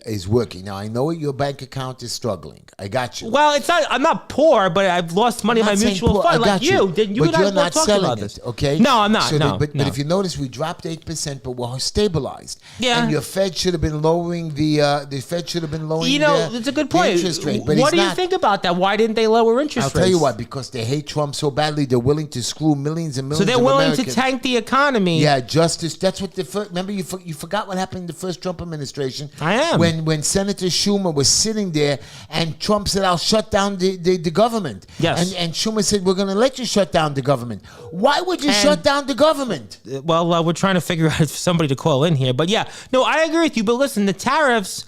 Speaker 2: is working. Now, I know your bank account is struggling. I got you.
Speaker 3: Well, it's not. I'm not poor, but I've lost money in my mutual fund. Like you. You and I will talk about this.
Speaker 2: Okay?
Speaker 3: No, I'm not.
Speaker 2: But if you notice, we dropped 8%, but we're stabilized.
Speaker 3: Yeah.
Speaker 2: And your Fed should have been lowering the Fed should have been lowering
Speaker 3: it's a good point.
Speaker 2: The interest rate. But
Speaker 3: what do you think about that? Why didn't they lower interest rates?
Speaker 2: I'll tell you why. Because they hate Trump so badly, they're willing to screw millions and millions.
Speaker 3: So they're
Speaker 2: of
Speaker 3: willing
Speaker 2: Americans.
Speaker 3: to tank the economy.
Speaker 2: Yeah, justice. That's what the first. Remember, you forgot what happened in the first Trump administration.
Speaker 3: I am.
Speaker 2: When Senator Schumer was sitting there and Trump said, "I'll shut down the government."
Speaker 3: Yes.
Speaker 2: And Schumer said, "We're going to let you shut down the government." Why would you shut down the government?
Speaker 3: Well, we're trying to figure out if somebody to call in here. But yeah, no, I agree with you. But listen, the tariffs,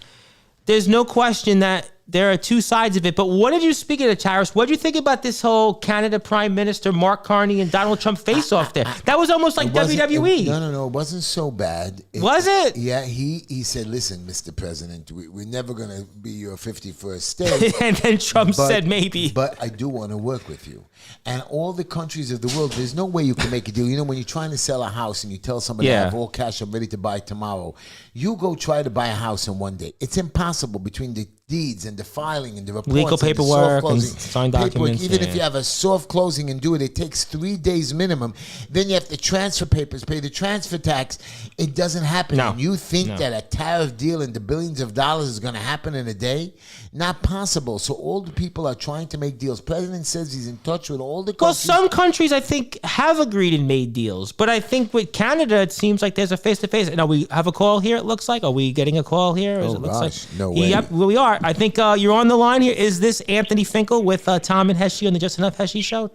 Speaker 3: there's no question that there are two sides of it. But what did you, speak of the tariffs, what did you think about this whole Canada Prime Minister Mark Carney and Donald Trump face-off there? That was almost like WWE.
Speaker 2: No. It wasn't so bad.
Speaker 3: Was it?
Speaker 2: Yeah, he said, "Listen, Mr. President, we're never going to be your 51st state."
Speaker 3: And then Trump said maybe.
Speaker 2: But I do want to work with you. And all the countries of the world, there's no way you can make a deal. You know, when you're trying to sell a house and you tell somebody,
Speaker 3: Yeah.
Speaker 2: "I have all cash, I'm ready to buy tomorrow." You go try to buy a house in one day. It's impossible between the deeds and the filing and the reports
Speaker 3: Legal
Speaker 2: and the
Speaker 3: paperwork
Speaker 2: soft
Speaker 3: and
Speaker 2: closing.
Speaker 3: signed documents,
Speaker 2: Even
Speaker 3: yeah.
Speaker 2: if you have a soft closing and do it, it takes 3 days minimum. Then you have to transfer papers, pay the transfer tax. It doesn't happen.
Speaker 3: No.
Speaker 2: And you think
Speaker 3: No.
Speaker 2: that a tariff deal in the billions of dollars is going to happen in a day? Not possible. So all the people are trying to make deals. President says he's in touch with all the
Speaker 3: Well,
Speaker 2: countries.
Speaker 3: some countries, I think, have agreed and made deals. But I think with Canada, it seems like there's a face-to-face. Now, we have a call here, it looks like. Are we getting a call here?
Speaker 2: Oh,
Speaker 3: it looks
Speaker 2: gosh.
Speaker 3: like,
Speaker 2: No way.
Speaker 3: Yep, well, we are. I think you're on the line here. Is this Anthony Finkel with Tom and Heshy on the Just Enough Heshy show?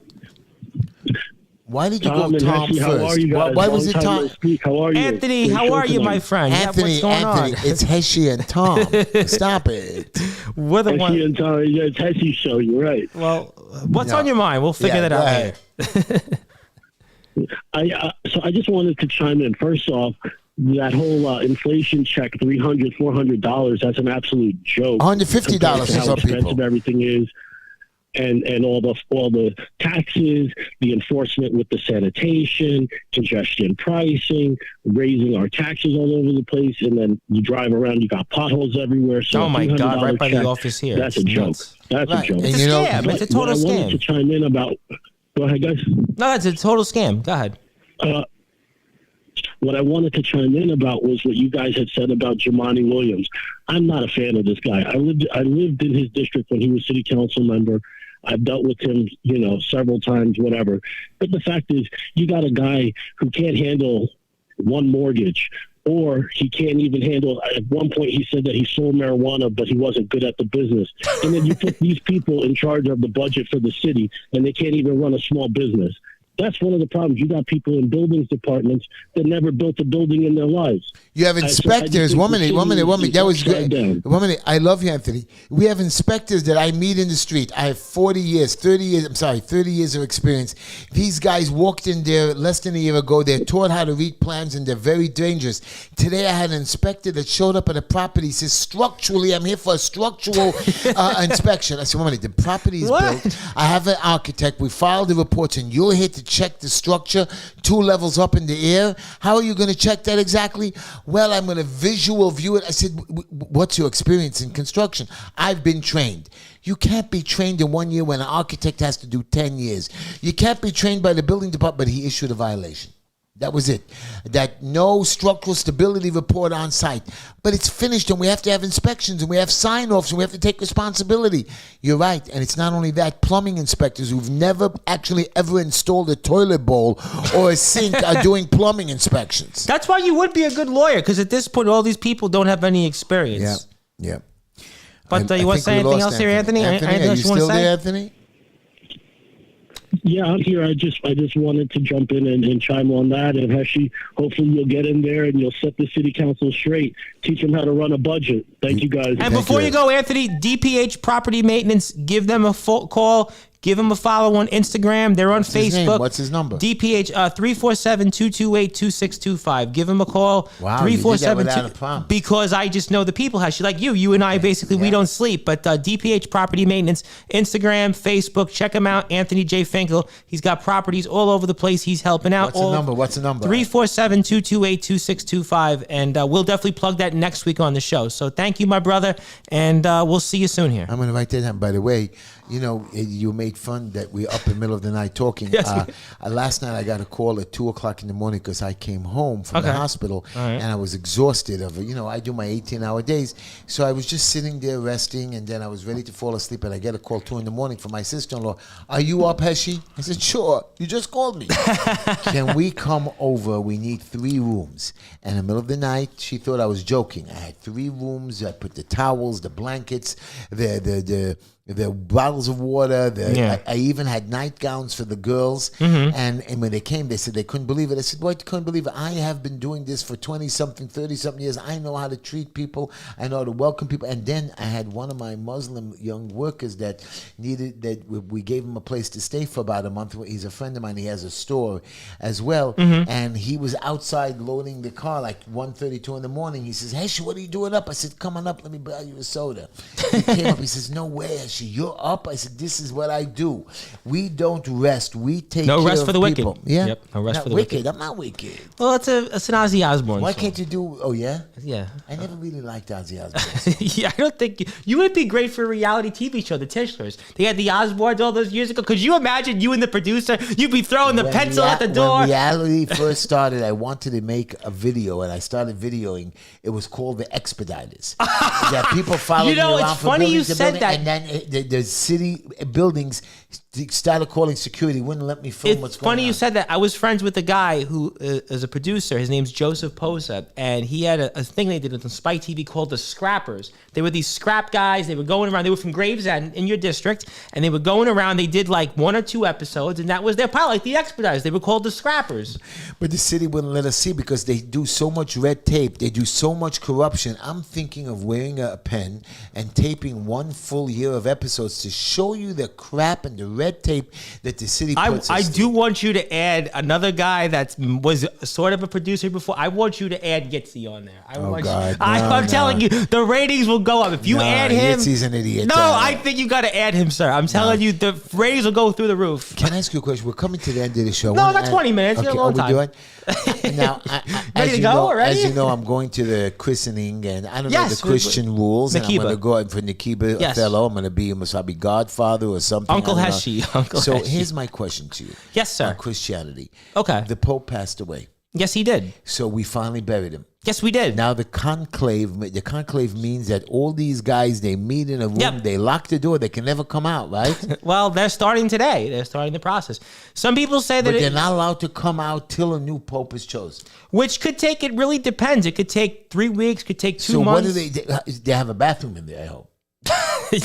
Speaker 2: Why did you
Speaker 4: Tom
Speaker 2: go
Speaker 4: and
Speaker 2: Tom
Speaker 4: Heshy,
Speaker 2: first?
Speaker 4: how are you guys?
Speaker 2: Why was it
Speaker 4: Long time
Speaker 2: Tom?
Speaker 4: no speak. How are you?
Speaker 3: Anthony,
Speaker 4: Great
Speaker 3: how
Speaker 4: show
Speaker 3: are you,
Speaker 4: tonight.
Speaker 3: my friend?
Speaker 2: Anthony,
Speaker 3: what's going on?
Speaker 2: it's Heshy and Tom. Stop it.
Speaker 3: We're the
Speaker 4: Heshy
Speaker 3: one.
Speaker 4: and Tom, yeah, it's Heshy show. You're right.
Speaker 3: Well, what's
Speaker 2: No.
Speaker 3: on your mind? We'll figure
Speaker 2: Yeah,
Speaker 3: that
Speaker 2: go
Speaker 3: out
Speaker 2: ahead.
Speaker 3: later.
Speaker 4: So I just wanted to chime in. First off, that whole inflation check, $300, $400, that's an absolute joke.
Speaker 2: $150
Speaker 4: compared to
Speaker 2: for
Speaker 4: how
Speaker 2: some
Speaker 4: expensive
Speaker 2: people.
Speaker 4: everything is. And all the taxes, the enforcement with the sanitation, congestion pricing, raising our taxes all over the place, and then you drive around, you got potholes everywhere. So
Speaker 3: Oh, my
Speaker 4: $300
Speaker 3: God, right by the
Speaker 4: check,
Speaker 3: office here.
Speaker 4: That's
Speaker 3: It's
Speaker 4: a joke.
Speaker 3: nuts.
Speaker 4: That's
Speaker 2: Right.
Speaker 4: a joke.
Speaker 2: And
Speaker 3: It's a
Speaker 2: you know,
Speaker 3: scam. It's a
Speaker 4: What
Speaker 3: total
Speaker 4: I wanted to
Speaker 3: scam.
Speaker 4: chime in about. Go ahead, guys.
Speaker 3: No, it's a total scam. Go ahead.
Speaker 4: What I wanted to chime in about was what you guys had said about Jumaane Williams. I'm not a fan of this guy. I lived in his district when he was city council member. I've dealt with him, several times, whatever. But the fact is, you got a guy who can't handle one mortgage, or he can't even handle. At one point, he said that he sold marijuana, but he wasn't good at the business. And then you put these people in charge of the budget for the city, and they can't even run a small business. That's one of the problems. You got people in buildings departments that never built a building in their lives.
Speaker 2: You have
Speaker 4: So I
Speaker 2: inspectors.
Speaker 4: just think
Speaker 2: One
Speaker 4: the
Speaker 2: minute.
Speaker 4: city
Speaker 2: That was
Speaker 4: is
Speaker 2: good.
Speaker 4: upside down.
Speaker 2: 1 minute. I love you, Anthony. We have inspectors that I meet in the street. I have 30 years of experience. These guys walked in there less than a year ago. They're taught how to read plans, and they're very dangerous. Today, I had an inspector that showed up at a property. He says, structurally, I'm here for a structural inspection. I said, 1 minute. The property is
Speaker 3: What?
Speaker 2: built. I have an architect. We filed the reports, and you're here to check the structure 2 levels up in the air. How are you going to check that exactly? Well, I'm going to visual view it. I said, what's your experience in construction? I've been trained. You can't be trained in 1 year when an architect has to do 10 years. You can't be trained by the building department, but he issued a violation. That was it. That no structural stability report on site. But it's finished, and we have to have inspections, and we have sign-offs, and we have to take responsibility. You're right. And it's not only that. Plumbing inspectors who've never actually ever installed a toilet bowl or a sink are doing plumbing inspections.
Speaker 3: That's why you would be a good lawyer, because at this point, all these people don't have any experience.
Speaker 2: Yeah.
Speaker 3: But
Speaker 2: I
Speaker 3: you want
Speaker 2: think
Speaker 3: to say
Speaker 2: we
Speaker 3: anything
Speaker 2: lost
Speaker 3: else here, Anthony?
Speaker 2: Anthony,
Speaker 3: Anything
Speaker 2: are
Speaker 3: else
Speaker 2: you
Speaker 3: you want to
Speaker 2: still
Speaker 3: say?
Speaker 2: there, Anthony?
Speaker 4: Yeah, I'm here. I just wanted to jump in and chime on that. And Heshy, hopefully you'll get in there and you'll set the city council straight. Teach them how to run a budget. Thank you, guys.
Speaker 3: And
Speaker 2: Thank
Speaker 3: before
Speaker 2: you.
Speaker 3: you go, Anthony, DPH Property Maintenance, give them a full call. Give them a follow on Instagram. They're on
Speaker 2: What's his name?
Speaker 3: Facebook.
Speaker 2: What's his number?
Speaker 3: DPH 347-228-2625. Give them a call.
Speaker 2: Wow, you did that without a prompt.
Speaker 3: Because I just know the people. Heshy, like you and I, basically, we don't sleep. But DPH Property Maintenance, Instagram, Facebook, check him out. Anthony J. Finkel. He's got properties all over the place. He's helping out.
Speaker 2: What's the number?
Speaker 3: 347-228-2625. And we'll definitely plug that next week on the show. So thank you, my brother. And we'll see you soon here.
Speaker 2: I'm going to write that down. By the way, You know, you made fun that we're up in the middle of the night talking.
Speaker 3: Yes.
Speaker 2: Last night I got a call at 2:00 in the morning because I came home from the hospital and I was exhausted of it. You know, I do my 18-hour days. So I was just sitting there resting, and then I was ready to fall asleep, and I get a call 2 in the morning from my sister-in-law. Are you up, Heshy? I said, sure. You just called me. Can we come over? We need 3 rooms. And in the middle of the night, she thought I was joking. I had 3 rooms. I put the towels, the blankets, the bottles of water. I even had nightgowns for the girls. And when they came, they said they couldn't believe it. I said, "What? Couldn't believe it? I have been doing this for 20-something, 30-something years. I know how to treat people. I know how to welcome people." And then I had one of my Muslim young workers that we gave him a place to stay for about a month. He's a friend of mine. He has a store as well. And he was outside loading the car like 1:32 in the morning. He says, "Hey, what are you doing up?" I said, "Come on up. Let me buy you a soda." He came up. He says, "No way, Heshy, you're up?" I said, "This is what I do. We don't rest. We take
Speaker 3: No
Speaker 2: care
Speaker 3: rest
Speaker 2: of
Speaker 3: for the
Speaker 2: people."
Speaker 3: wicked.
Speaker 2: Yeah,
Speaker 3: Yep, no rest
Speaker 2: not
Speaker 3: for the
Speaker 2: wicked.
Speaker 3: wicked.
Speaker 2: I'm not wicked.
Speaker 3: Well, it's an Ozzy Osbourne
Speaker 2: Why
Speaker 3: song.
Speaker 2: can't you do? Oh yeah,
Speaker 3: Yeah.
Speaker 2: I never really liked Ozzy Osbourne.
Speaker 3: Yeah, I don't think you would be great for a reality TV show, The Tishlers. They had the Osbournes all those years ago. Could you imagine you and the producer? You'd be throwing the pencil at the door.
Speaker 2: When reality first started, I wanted to make a video, and I started videoing. It was called The Expediters. That people followed
Speaker 3: You know,
Speaker 2: me around
Speaker 3: it's
Speaker 2: for
Speaker 3: funny you
Speaker 2: buildings to
Speaker 3: said
Speaker 2: building,
Speaker 3: that.
Speaker 2: and then the city buildings started calling security. Wouldn't let me film what's
Speaker 3: It's
Speaker 2: going on.
Speaker 3: funny you said that. I was friends with a guy who is a producer. His name's Joseph Posa, and he had a thing they did on Spike TV called the Scrappers. They were these scrap guys. They were going around. They were from Gravesend in your district, and they were going around. They did like 1 or 2 episodes, and that was their pilot, like the Expediters. They were called the Scrappers.
Speaker 2: But the city wouldn't let us see because they do so much red tape. They do so much corruption. I'm thinking of wearing a pen and taping 1 full year of episodes to show you the crap and the red tape that the city puts
Speaker 3: I
Speaker 2: us
Speaker 3: do
Speaker 2: through.
Speaker 3: want you to add another guy that was sort of a producer before. I want you to add Gitzy on there.
Speaker 2: God,
Speaker 3: I'm telling you, the ratings will go up if you add him.
Speaker 2: Yitzy's an idiot.
Speaker 3: No, I think you got to add him, sir. I'm telling you, the ratings will go through the roof.
Speaker 2: Can I ask you a question? We're coming to the end of the show.
Speaker 3: No, about 20 minutes. You got a long time.
Speaker 2: Doing? Now,
Speaker 3: Ready to go already?
Speaker 2: as you know, I'm going to the christening, and I don't know
Speaker 3: Yes,
Speaker 2: the Christian rules. And I'm
Speaker 3: Nakiba.
Speaker 2: going to go out for Nakiba
Speaker 3: Yes.
Speaker 2: Othello. I'm going to be a godfather or something.
Speaker 3: Uncle
Speaker 2: I don't know.
Speaker 3: Heshy. Uncle
Speaker 2: So
Speaker 3: Heshy.
Speaker 2: here's my question to you.
Speaker 3: Yes, sir.
Speaker 2: On Christianity.
Speaker 3: Okay.
Speaker 2: The Pope passed away.
Speaker 3: Yes, he did.
Speaker 2: So we finally buried him.
Speaker 3: Yes, we did.
Speaker 2: Now the conclave means that all these guys, they meet in a room,
Speaker 3: Yep.
Speaker 2: they lock the door, they can never come out, right?
Speaker 3: Well, they're starting today. They're starting the process. Some people say that
Speaker 2: But they're not allowed to come out till a new pope is chosen.
Speaker 3: which could take, it really depends. It could take 3 weeks, could take 2
Speaker 2: So
Speaker 3: months.
Speaker 2: what do they have a bathroom in there, I hope.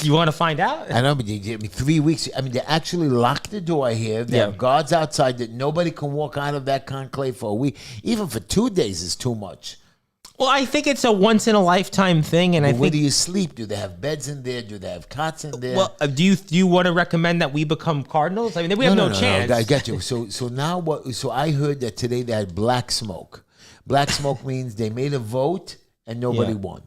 Speaker 3: You want to find out?
Speaker 2: I know, but they give me 3 weeks. I mean, they actually lock the door here. They
Speaker 3: Yeah.
Speaker 2: have guards outside that nobody can walk out of that conclave for a week. Even for 2 days is too much.
Speaker 3: Well, I think it's a once in a lifetime thing, and I
Speaker 2: Where
Speaker 3: think.
Speaker 2: do you sleep? Do they have beds in there? Do they have cots in there?
Speaker 3: Well, do you want to recommend that we become cardinals? I mean, we have no chance.
Speaker 2: I get you. So now what? So I heard that today they had black smoke. Black smoke means they made a vote and nobody
Speaker 3: Yeah.
Speaker 2: won.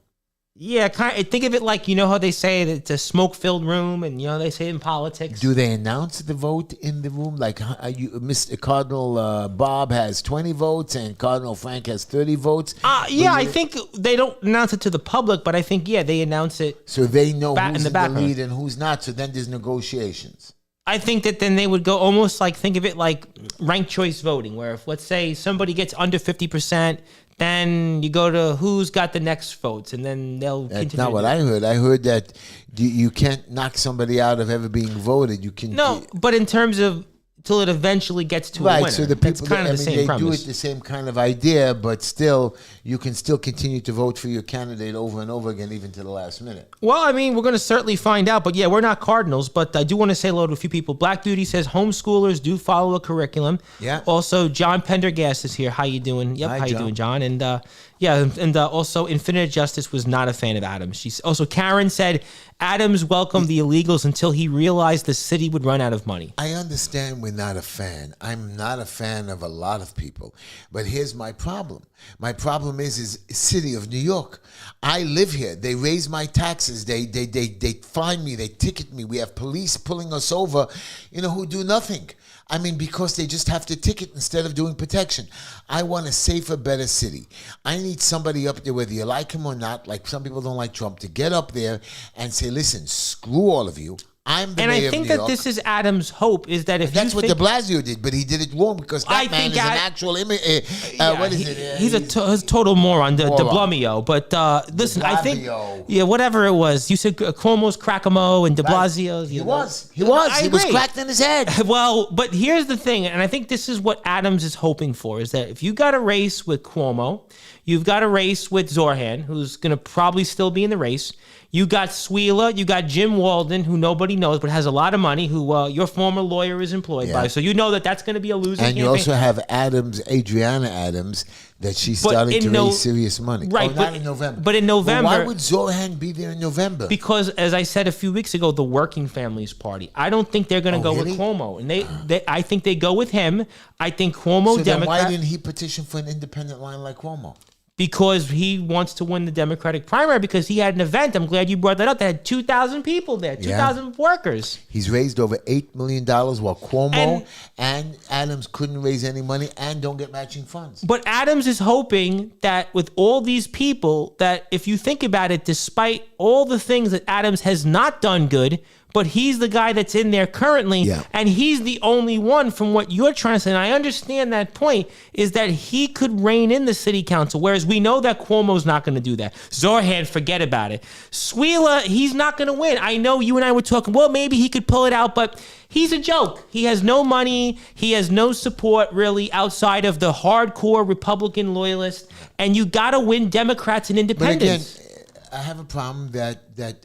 Speaker 3: Yeah, think of it like, you know how they say that it's a smoke-filled room, and you know they say in politics.
Speaker 2: Do they announce the vote in the room? Like Mr. Cardinal Bob has 20 votes and Cardinal Frank has 30 votes?
Speaker 3: Yeah, I think they don't announce it to the public, but I think, they announce it.
Speaker 2: So they know
Speaker 3: in
Speaker 2: who's
Speaker 3: the
Speaker 2: in the
Speaker 3: background.
Speaker 2: lead and who's not. So then there's negotiations.
Speaker 3: I think that then they would go almost like, think of it like ranked choice voting, where if, let's say, somebody gets under 50%, then you go to who's got the next votes, and then they'll
Speaker 2: That's
Speaker 3: continue.
Speaker 2: not what I heard. I heard that you can't knock somebody out of ever being voted. You can
Speaker 3: No, but in terms of till it eventually gets to a
Speaker 2: right.
Speaker 3: winner.
Speaker 2: So the
Speaker 3: That's
Speaker 2: people,
Speaker 3: kind of the same
Speaker 2: they
Speaker 3: premise.
Speaker 2: do it the same kind of idea, but still, you can still continue to vote for your candidate over and over again, even to the last minute.
Speaker 3: Well, I mean, we're going to certainly find out. But yeah, we're not cardinals. But I do want to say hello to a few people. Black Beauty says homeschoolers do follow a curriculum.
Speaker 2: Yeah.
Speaker 3: Also, John Pendergast is here. How you doing? Yep.
Speaker 2: Hi,
Speaker 3: How you
Speaker 2: John.
Speaker 3: doing, John? And also Infinite Justice was not a fan of Adams. She's also Karen said Adams welcomed the illegals until he realized the city would run out of money.
Speaker 2: I understand we're not a fan. I'm not a fan of a lot of people. But here's my problem. My problem is city of New York. I live here. They raise my taxes. They fine me. They ticket me. We have police pulling us over, who do nothing. I mean, because they just have to ticket instead of doing protection. I want a safer, better city. I need somebody up there, whether you like him or not, like some people don't like Trump, to get up there and say, listen, screw all of you. I'm the
Speaker 3: And
Speaker 2: mayor
Speaker 3: I think
Speaker 2: of New
Speaker 3: that
Speaker 2: York.
Speaker 3: this is Adams' hope is that if
Speaker 2: That's
Speaker 3: you
Speaker 2: what
Speaker 3: think,
Speaker 2: de Blasio did, but he did it wrong because
Speaker 3: I
Speaker 2: that man
Speaker 3: think
Speaker 2: is an
Speaker 3: I-
Speaker 2: actual what is it?
Speaker 3: He's a total moron, de
Speaker 2: Moron.
Speaker 3: Blumio. But listen, I think,
Speaker 2: Blasio.
Speaker 3: whatever it was, you said Cuomo's Crackamo and de Blasio's.
Speaker 2: He was. He was
Speaker 3: agree.
Speaker 2: cracked in his head.
Speaker 3: Well, but here's the thing, and I think this is what Adams is hoping for, is that if you got a race with Cuomo, you've got a race with Zorhan, who's going to probably still be in the race. You got Sweela, you got Jim Walden, who nobody knows but has a lot of money, who your former lawyer is employed by. So you know that that's going to be a losing
Speaker 2: And
Speaker 3: campaign.
Speaker 2: you also have Adriana Adams, that she's starting to raise serious money.
Speaker 3: Right,
Speaker 2: not in November.
Speaker 3: But in November.
Speaker 2: Why would Zorhan be there in November?
Speaker 3: Because, as I said a few weeks ago, the Working Families Party. I don't think they're going to go
Speaker 2: really?
Speaker 3: with Cuomo. And I think they go with him. I think Cuomo,
Speaker 2: so then
Speaker 3: Democrat.
Speaker 2: why didn't he petition for an independent line like Cuomo?
Speaker 3: Because he wants to win the Democratic primary, because he had an event. I'm glad you brought that up. They had 2,000 people there, 2,000 workers.
Speaker 2: He's raised over $8 million while Cuomo and Adams couldn't raise any money and don't get matching funds.
Speaker 3: But Adams is hoping that with all these people, that if you think about it, despite all the things that Adams has not done good, but he's the guy that's in there currently, and he's the only one, from what you're trying to say, and I understand that point, is that he could rein in the city council, whereas we know that Cuomo's not going to do that. Zorhan, forget about it. Sweela, he's not going to win. I know you and I were talking, well, maybe he could pull it out, but he's a joke. He has no money. He has no support, really, outside of the hardcore Republican loyalists, and you got to win Democrats and independents.
Speaker 2: But again, I have a problem that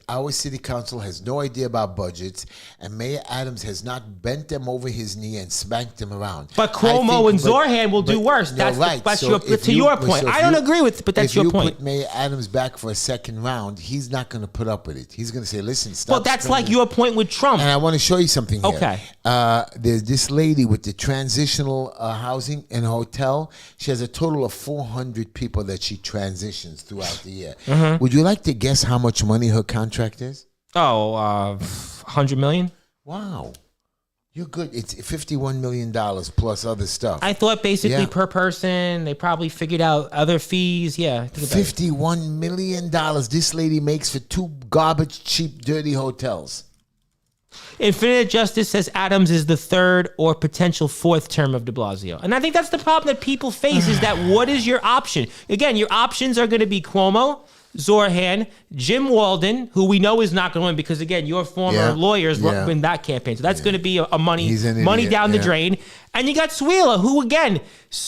Speaker 2: our city council has no idea about budgets, and Mayor Adams has not bent them over his knee and spanked them around.
Speaker 3: But Cuomo and Zorhan will do worse. That's
Speaker 2: right.
Speaker 3: To your point. I don't agree with it, but that's your point.
Speaker 2: If you put Mayor Adams back for a second round, he's not going to put up with it. He's going to say, listen, stop.
Speaker 3: Well, that's like your point with Trump.
Speaker 2: And I want to show you something here.
Speaker 3: Okay.
Speaker 2: There's this lady with the transitional housing and hotel. She has a total of 400 people that she transitions throughout the year.
Speaker 3: Mm-hmm.
Speaker 2: Would you like to guess how much money her contract is?
Speaker 3: Oh, $100 million?
Speaker 2: Wow. You're good. It's $51 million plus other stuff.
Speaker 3: I thought basically per person, they probably figured out other fees. Yeah.
Speaker 2: $51 million this lady makes for 2 garbage, cheap, dirty hotels.
Speaker 3: Infinite Justice says Adams is the third or potential 4th term of de Blasio. And I think that's the problem that people face, is that what is your option? Again, your options are going to be Cuomo, Zorhan, Jim Walden, who we know is not going to win because, again, your former lawyers win that campaign. So that's going to be a money down the drain. And you got Sweela, who, again,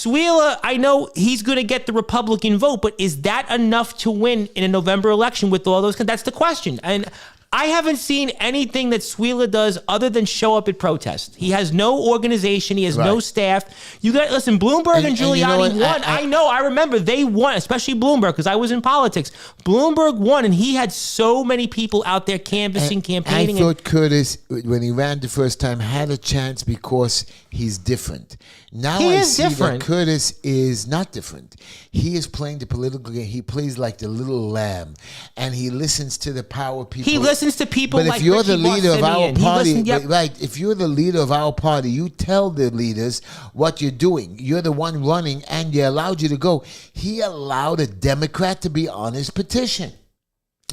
Speaker 3: I know he's going to get the Republican vote, but is that enough to win in a November election with all those? That's the question. And I haven't seen anything that Sweela does other than show up at protests. He has no organization. He has no staff. You got listen. Bloomberg and Giuliani
Speaker 2: you know
Speaker 3: won. I remember they won, especially Bloomberg, because I was in politics. Bloomberg won, and he had so many people out there canvassing, campaigning.
Speaker 2: I thought Curtis, when he ran the first time, had a chance because he's different. Now I see that Curtis is not different. He is playing the political game. He plays like the little lamb, and he listens to the power people.
Speaker 3: He listens to people.
Speaker 2: But
Speaker 3: like
Speaker 2: if you're
Speaker 3: Richie
Speaker 2: the leader of our
Speaker 3: Barsimian,
Speaker 2: party, right? If you're the leader of our party, you tell the leaders what you're doing. You're the one running, and they allowed you to go. He allowed a Democrat to be on his petition.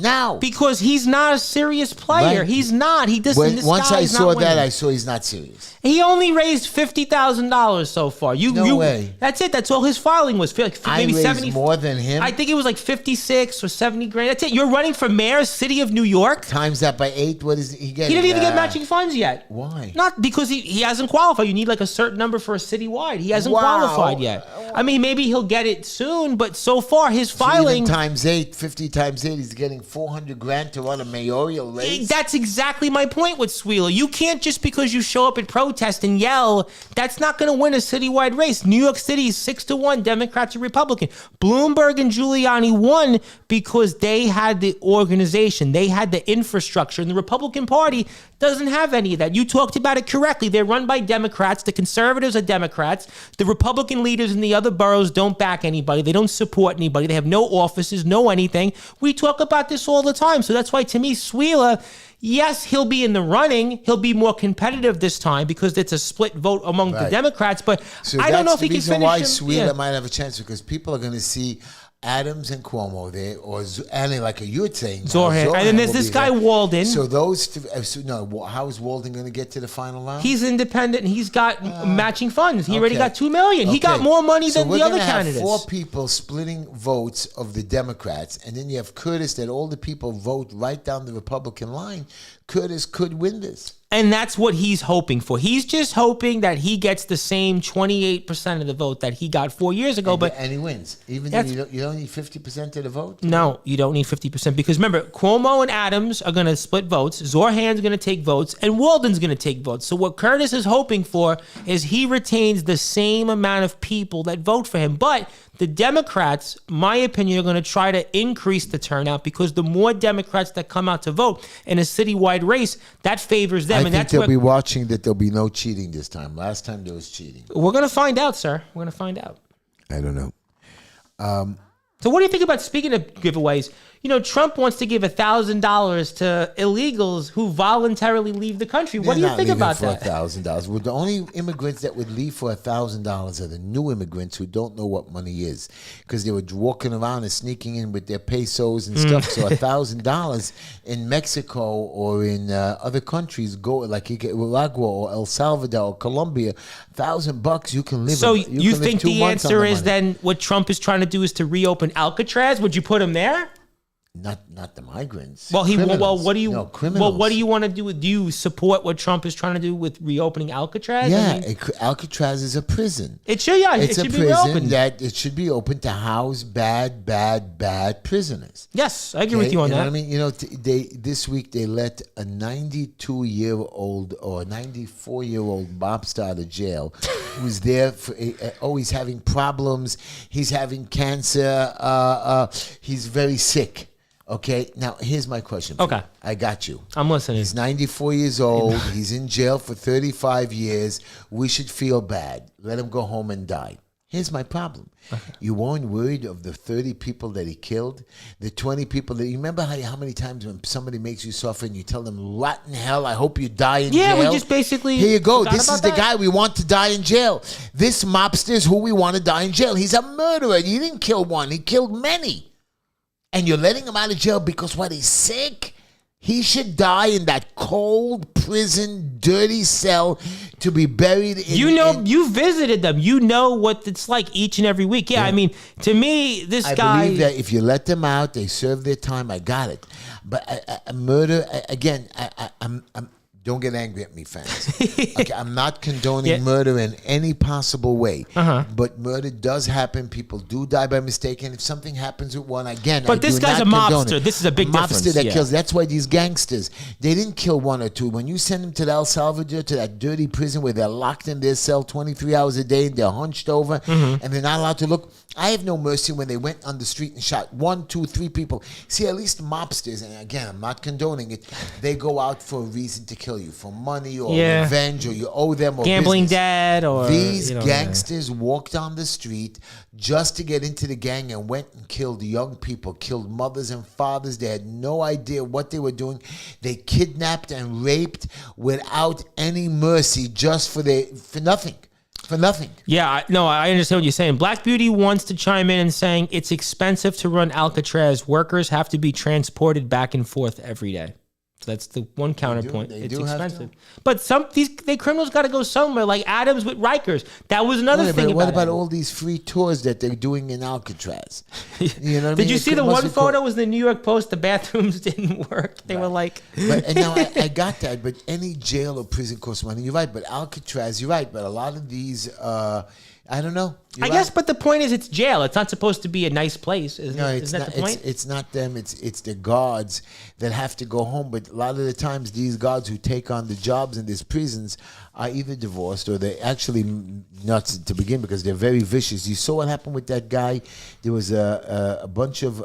Speaker 2: Now,
Speaker 3: because he's not a serious player.
Speaker 2: Right.
Speaker 3: He's not. He doesn't.
Speaker 2: Once I saw that, I saw he's not serious.
Speaker 3: He only raised $50,000 so far.
Speaker 2: No way.
Speaker 3: That's it. That's all his filing was. Maybe
Speaker 2: I raised
Speaker 3: 70
Speaker 2: more than him.
Speaker 3: I think it was like 56 or 70 grand. That's it. You're running for mayor, city of New York.
Speaker 2: Times that by 8. What is he getting?
Speaker 3: He didn't even get matching funds yet.
Speaker 2: Why?
Speaker 3: Not because he hasn't qualified. You need like a certain number for a citywide. He hasn't qualified yet. I mean, maybe he'll get it soon, but so far his filing.
Speaker 2: Times 8, 50 times 8, he's getting 400 grand to run a mayoral race.
Speaker 3: That's exactly my point with Sweela. You can't just because you show up at protest and yell, that's not going to win a citywide race. New York City is 6-1, Democrats and Republican. Bloomberg and Giuliani won because they had the organization, they had the infrastructure, and the Republican Party doesn't have any of that. You talked about it correctly. They're run by Democrats. The conservatives are Democrats. The Republican leaders in the other boroughs don't back anybody. They don't support anybody. They have no offices, no anything. We talk about this all the time. So that's why, to me, Sweela, yes, he'll be in the running. He'll be more competitive this time because it's a split vote among the Democrats. But I don't know if he can finish.
Speaker 2: Why Sweela might have a chance, because people are going to see Adams and Cuomo there, or and like you're saying, now,
Speaker 3: Zorhan. And then there's
Speaker 2: will
Speaker 3: this
Speaker 2: be
Speaker 3: guy
Speaker 2: there.
Speaker 3: Walden.
Speaker 2: So those two, how is Walden going to get to the final round?
Speaker 3: He's independent and he's got matching funds. He already
Speaker 2: Okay.
Speaker 3: got $2 million. He got
Speaker 2: Okay.
Speaker 3: more money
Speaker 2: So
Speaker 3: than
Speaker 2: we're
Speaker 3: the other
Speaker 2: gonna have
Speaker 3: candidates.
Speaker 2: 4 people splitting votes of the Democrats, and then you have Curtis that all the people vote right down the Republican line. Curtis could win this.
Speaker 3: And that's what he's hoping for. He's just hoping that he gets the same 28% of the vote that he got 4 years ago.
Speaker 2: And he wins. Even though you don't need 50% of the vote?
Speaker 3: No, you don't need 50% because remember, Cuomo and Adams are going to split votes. Zorhan's going to take votes, and Walden's going to take votes. So what Curtis is hoping for is he retains the same amount of people that vote for him. But the Democrats, my opinion, are going to try to increase the turnout because the more Democrats that come out to vote in a citywide race, that favors them.
Speaker 2: I
Speaker 3: and
Speaker 2: think
Speaker 3: that's
Speaker 2: they'll
Speaker 3: what
Speaker 2: be watching that there'll be no cheating this time. Last time there was cheating.
Speaker 3: we're going to find out, sir. We're going to find out.
Speaker 2: I don't know.
Speaker 3: So what do you think about, speaking of giveaways, Trump wants to give $1,000 to illegals who voluntarily leave the country. What do you think about that?
Speaker 2: $1,000. Well, the only immigrants that would leave for $1,000 are the new immigrants who don't know what money is, because they were walking around and sneaking in with their pesos and stuff. So $1,000 in Mexico or in other countries, go like Nicaragua or El Salvador or Colombia, $1,000 you can live.
Speaker 3: So
Speaker 2: you
Speaker 3: you
Speaker 2: can live
Speaker 3: think
Speaker 2: 2
Speaker 3: the
Speaker 2: months on
Speaker 3: answer
Speaker 2: the
Speaker 3: is
Speaker 2: money.
Speaker 3: then what Trump is trying to do is to reopen Alcatraz? Would you put him there?
Speaker 2: Not the migrants.
Speaker 3: Well,
Speaker 2: Criminals.
Speaker 3: what do you
Speaker 2: No, criminals.
Speaker 3: well, what do you want to do? Do you support what Trump is trying to do with reopening Alcatraz?
Speaker 2: Yeah, Alcatraz is a prison.
Speaker 3: It should, yeah,
Speaker 2: It's
Speaker 3: it
Speaker 2: a
Speaker 3: should be
Speaker 2: prison
Speaker 3: reopened.
Speaker 2: that it should be open to house bad prisoners.
Speaker 3: Yes, I agree with you on
Speaker 2: know
Speaker 3: that.
Speaker 2: what I mean, this week they let a 92-year-old or a 94-year-old mob star out of jail who's there for he's having problems. He's having cancer. He's very sick. Okay, now here's my question.
Speaker 3: Okay.
Speaker 2: I got you.
Speaker 3: I'm listening.
Speaker 2: He's 94 years old. He's in jail for 35 years. We should feel bad. Let him go home and die. Here's my problem. You weren't worried of the 30 people that he killed? The 20 people that... You remember how many times when somebody makes you suffer and you tell them, rotten hell, I hope you die in jail?
Speaker 3: Yeah, we just basically...
Speaker 2: Here you go.
Speaker 3: forgot
Speaker 2: This
Speaker 3: about
Speaker 2: is the
Speaker 3: that.
Speaker 2: guy we want to die in jail. This mobster is who we want to die in jail. He's a murderer. He didn't kill one. He killed many. And you're letting him out of jail because what, he's sick? He should die in that cold prison, dirty cell to be buried in...
Speaker 3: You visited them. You know what it's like each and every week. Yeah, I mean, to me, this
Speaker 2: I
Speaker 3: guy...
Speaker 2: believe that if you let them out, they serve their time. I got it. But a murder, again, I'm don't get angry at me, fans. Okay, I'm not condoning murder in any possible way. But murder does happen. People do die by mistake. And if something happens with one, again,
Speaker 3: But
Speaker 2: I
Speaker 3: this
Speaker 2: do
Speaker 3: guy's
Speaker 2: not
Speaker 3: a
Speaker 2: condone
Speaker 3: mobster.
Speaker 2: it.
Speaker 3: This is a big difference,
Speaker 2: mobster that
Speaker 3: yeah.
Speaker 2: kills. That's why these gangsters, they didn't kill one or two. When you send them to the El Salvador, to that dirty prison where they're locked in their cell 23 hours a day and they're hunched over and they're not allowed to look. I have no mercy when they went on the street and shot 1, 2, 3 people. See, at least mobsters, and again, I'm not condoning it, they go out for a reason to kill you, for money or revenge, or you owe them, or
Speaker 3: Gambling
Speaker 2: business.
Speaker 3: debt, or...
Speaker 2: These gangsters walked on the street just to get into the gang and went and killed young people, killed mothers and fathers. They had no idea what they were doing. They kidnapped and raped without any mercy, just for nothing. For nothing.
Speaker 3: Yeah, I understand what you're saying. Black Beauty wants to chime in and saying it's expensive to run Alcatraz. Workers have to be transported back and forth every day. So that's the one counterpoint.
Speaker 2: They
Speaker 3: It's
Speaker 2: do have
Speaker 3: expensive.
Speaker 2: to.
Speaker 3: But the criminals got to go somewhere, like Adams with Rikers. That was another thing
Speaker 2: What
Speaker 3: about
Speaker 2: about
Speaker 3: it.
Speaker 2: all these free tours that they're doing in Alcatraz? You know what I
Speaker 3: Did
Speaker 2: mean?
Speaker 3: you
Speaker 2: It
Speaker 3: see the
Speaker 2: must
Speaker 3: one
Speaker 2: be cool.
Speaker 3: photo was the New York Post? The bathrooms didn't work. They were like...
Speaker 2: And now I got that, but any jail or prison costs money. You're right, but Alcatraz, you're right, but a lot of these, I don't know. You're
Speaker 3: I guess,
Speaker 2: right.
Speaker 3: but the point is it's jail. It's not supposed to be a nice place. Isn't that the point?
Speaker 2: It's not them. It's the guards that have to go home. But a lot of the times, these guards who take on the jobs in these prisons are either divorced or they're actually nuts to begin, because they're very vicious. You saw what happened with that guy. There was a bunch of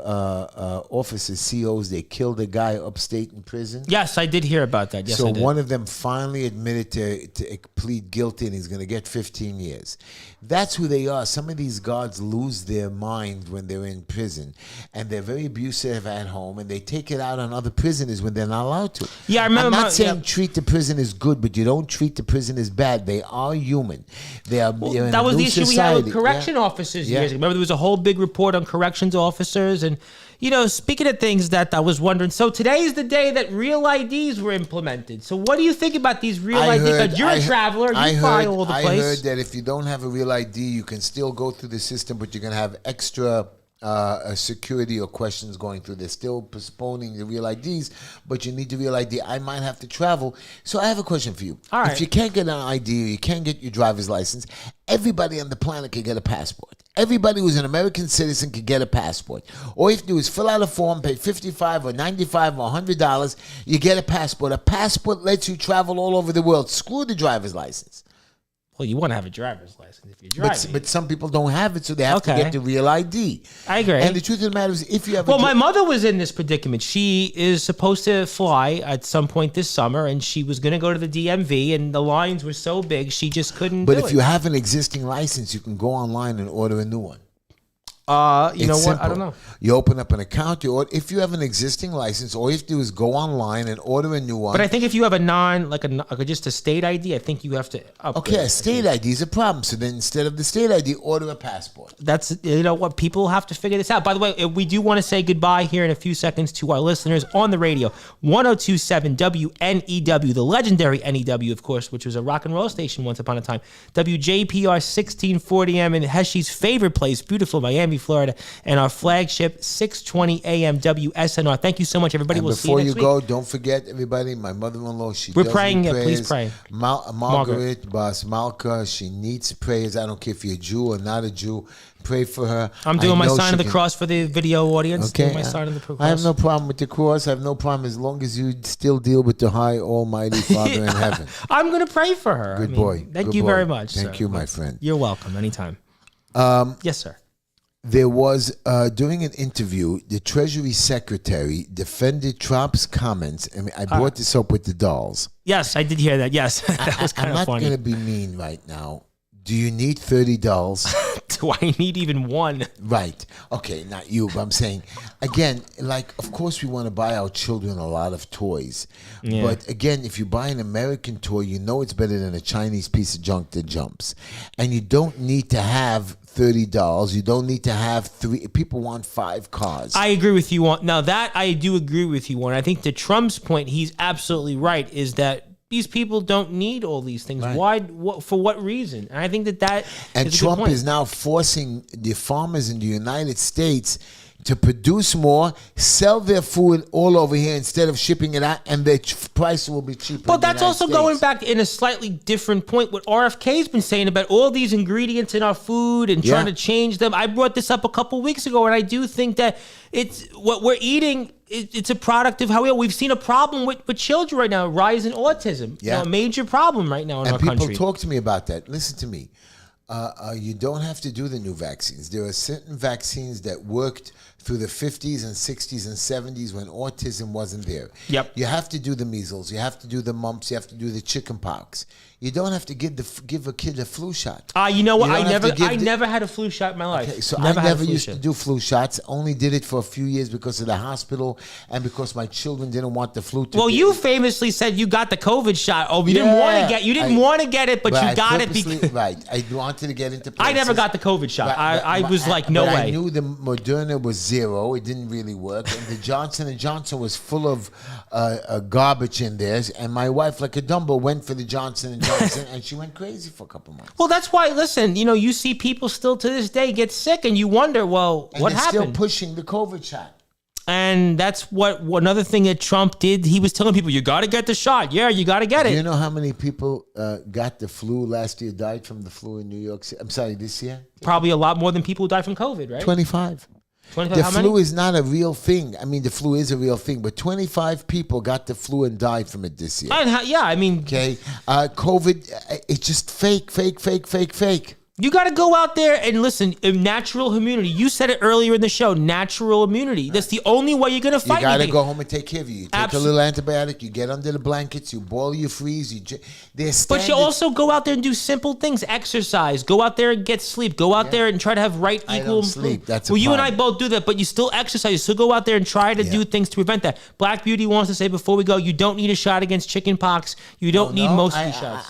Speaker 2: officers, COs. They killed a guy upstate in prison.
Speaker 3: Yes, I did hear about that. Yes,
Speaker 2: So
Speaker 3: I did.
Speaker 2: one of them finally admitted to plead guilty, and he's going to get 15 years. That's who they are. Some of these guards lose their mind when they're in prison, and they're very abusive at home, and they take it out on other prisoners when they're not allowed to.
Speaker 3: Yeah, I remember
Speaker 2: I'm
Speaker 3: my-
Speaker 2: not saying
Speaker 3: yeah.
Speaker 2: treat the prisoners good, but you don't treat the prisoners prison is bad. They are human. They are.
Speaker 3: Well,
Speaker 2: they're in
Speaker 3: that
Speaker 2: a
Speaker 3: was
Speaker 2: new
Speaker 3: the issue we had
Speaker 2: society.
Speaker 3: with correction officers
Speaker 2: Yeah.
Speaker 3: years ago. Remember, there was a whole big report on corrections officers. And, speaking of things that I was wondering, so today is the day that real IDs were implemented. So what do you think about these real IDs? Because you're a traveler. You fly all the place.
Speaker 2: I heard that if you don't have a real ID, you can still go through the system, but you're going to have extra security or questions going through. They're still postponing the real IDs, but you need the real ID. I might have to travel. So I have a question for you.
Speaker 3: All right.
Speaker 2: If you can't get an ID or you can't get your driver's license, everybody on the planet can get a passport. Everybody who's an American citizen can get a passport. All you have to do is fill out a form, pay $55 or $95 or $100. You get a passport. A passport lets you travel all over the world. Screw the driver's license.
Speaker 3: Well, you want to have a driver's license if you're driving.
Speaker 2: But some people don't have it, so they have to get the real ID.
Speaker 3: I agree.
Speaker 2: And the truth of the matter is, if you have
Speaker 3: my mother was in this predicament. She is supposed to fly at some point this summer, and she was going to go to the DMV, and the lines were so big, she just couldn't do it.
Speaker 2: But if you have an existing license, you can go online and order a new one.
Speaker 3: You know what?
Speaker 2: Simple.
Speaker 3: I don't know.
Speaker 2: You open up an account. If you have an existing license, all you have to do is go online and order a new one.
Speaker 3: But I think if you have just a state ID, I think you have to upgrade.
Speaker 2: Okay, a state ID is a problem. So then instead of the state ID, order a passport.
Speaker 3: That's, what, people have to figure this out. By the way, we do want to say goodbye here in a few seconds to our listeners on the radio. 1027 WNEW, the legendary NEW, of course, which was a rock and roll station once upon a time. WJPR 1640 AM in Heshy's favorite place, beautiful Miami, Florida, and our flagship 620 AM WSNR. Thank you so much, everybody.
Speaker 2: And
Speaker 3: We'll see you next week.
Speaker 2: Before you go, don't forget, everybody, my mother-in-law,
Speaker 3: We're
Speaker 2: does
Speaker 3: praying.
Speaker 2: need
Speaker 3: Yeah,
Speaker 2: prayers.
Speaker 3: please pray.
Speaker 2: Margaret Bas Malka, she needs prayers. I don't care if you're a Jew or not a Jew. Pray for her.
Speaker 3: I'm doing my sign of the cross for the video audience.
Speaker 2: Okay.
Speaker 3: Doing my sign of the cross.
Speaker 2: I have no problem with the cross. I have no problem as long as you still deal with the high Almighty Father in heaven.
Speaker 3: I'm going to pray for her.
Speaker 2: Good boy.
Speaker 3: Thank
Speaker 2: Good
Speaker 3: you
Speaker 2: boy.
Speaker 3: very much.
Speaker 2: Thank
Speaker 3: sir.
Speaker 2: you, my friend.
Speaker 3: You're welcome. Anytime. Yes, sir.
Speaker 2: There was, during an interview, the Treasury Secretary defended Trump's comments. I mean, I brought this up with the dolls.
Speaker 3: Yes, I did hear that. Yes, that was kind
Speaker 2: I'm
Speaker 3: of funny.
Speaker 2: not going to be mean right now. Do you need 30 dolls?
Speaker 3: Do I need even one?
Speaker 2: Right. Okay, not you, but I'm saying, again, of course we want to buy our children a lot of toys.
Speaker 3: Yeah.
Speaker 2: But again, if you buy an American toy, you know it's better than a Chinese piece of junk that jumps. And you don't need to have 30 dolls. You don't need to have 3. People want 5 cars.
Speaker 3: I agree with you on. Now, that I do agree with you on. I think to Trump's point, he's absolutely right, is that these people don't need all these things.
Speaker 2: Right.
Speaker 3: Why? For what reason? And I think that
Speaker 2: And
Speaker 3: is a good
Speaker 2: Trump
Speaker 3: point.
Speaker 2: is now forcing the farmers in the United States to produce more, sell their food all over here instead of shipping it out, and the price will be cheaper.
Speaker 3: But
Speaker 2: in the
Speaker 3: that's
Speaker 2: United
Speaker 3: also
Speaker 2: States.
Speaker 3: going back in a slightly different point. What RFK's been saying about all these ingredients in our food and trying to change them. I brought this up a couple weeks ago, and I do think that it's what we're eating. It's a product of how we've seen a problem with children right now, rise in autism.
Speaker 2: Yeah.
Speaker 3: A major problem right now in our
Speaker 2: people
Speaker 3: country.
Speaker 2: talk to me about that. Listen to me. You don't have to do the new vaccines. There are certain vaccines that worked through the 50s and 60s and 70s when autism wasn't there.
Speaker 3: Yep.
Speaker 2: You have to do the measles. You have to do the mumps. You have to do the chicken pox. You don't have to give a kid a flu shot.
Speaker 3: You know what?
Speaker 2: You don't
Speaker 3: I
Speaker 2: have to give
Speaker 3: never had a flu shot in my life.
Speaker 2: Okay, so I
Speaker 3: had a
Speaker 2: never
Speaker 3: flu
Speaker 2: used
Speaker 3: shot.
Speaker 2: to do flu shots. Only did it for a few years because of the hospital and because my children didn't want the flu.
Speaker 3: Well, you famously said you got the COVID shot. Oh, you didn't want to get it, but you got it because
Speaker 2: right. I wanted to get into.
Speaker 3: I never
Speaker 2: places.
Speaker 3: got the COVID shot.
Speaker 2: Right,
Speaker 3: I was like, no
Speaker 2: but
Speaker 3: way.
Speaker 2: I knew the Moderna was 0. It didn't really work. And the Johnson & Johnson was full of garbage in there. And my wife, like a Dumbo, went for the Johnson & Johnson, and she went crazy for a couple months.
Speaker 3: Well, that's why, listen, you see people still to this day get sick, and you wonder, well,
Speaker 2: And
Speaker 3: what
Speaker 2: they're
Speaker 3: happened?
Speaker 2: still pushing the COVID shot.
Speaker 3: And that's what another thing that Trump did. He was telling people, you got to get the shot. Yeah, you got to get
Speaker 2: Do
Speaker 3: it.
Speaker 2: you know how many people got the flu last year, died from the flu in New York City? I'm sorry, this year?
Speaker 3: Probably a lot more than people who died from COVID, right?
Speaker 2: 25.
Speaker 3: 25,
Speaker 2: The
Speaker 3: how
Speaker 2: flu
Speaker 3: many?
Speaker 2: is not a real thing. I mean, the flu is a real thing, but 25 people got the flu and died from it this year.
Speaker 3: Yeah, I mean,
Speaker 2: Okay, COVID, it's just fake.
Speaker 3: You got to go out there and listen. Natural immunity. You said it earlier in the show. Natural immunity. That's the only way you're gonna fight.
Speaker 2: You gotta
Speaker 3: anything.
Speaker 2: go home and take care of you. You take a little antibiotic. You get under the blankets. You boil. You freeze.
Speaker 3: But you also go out there and do simple things. Exercise. Go out there and get sleep. Go out there and try to have right
Speaker 2: I
Speaker 3: equal.
Speaker 2: don't sleep. That's a
Speaker 3: well, you and
Speaker 2: problem.
Speaker 3: I both do that, but you still exercise. You still go out there and try to do things to prevent that. Black Beauty wants to say before we go, you don't need a shot against chicken pox. You don't need most of these shots.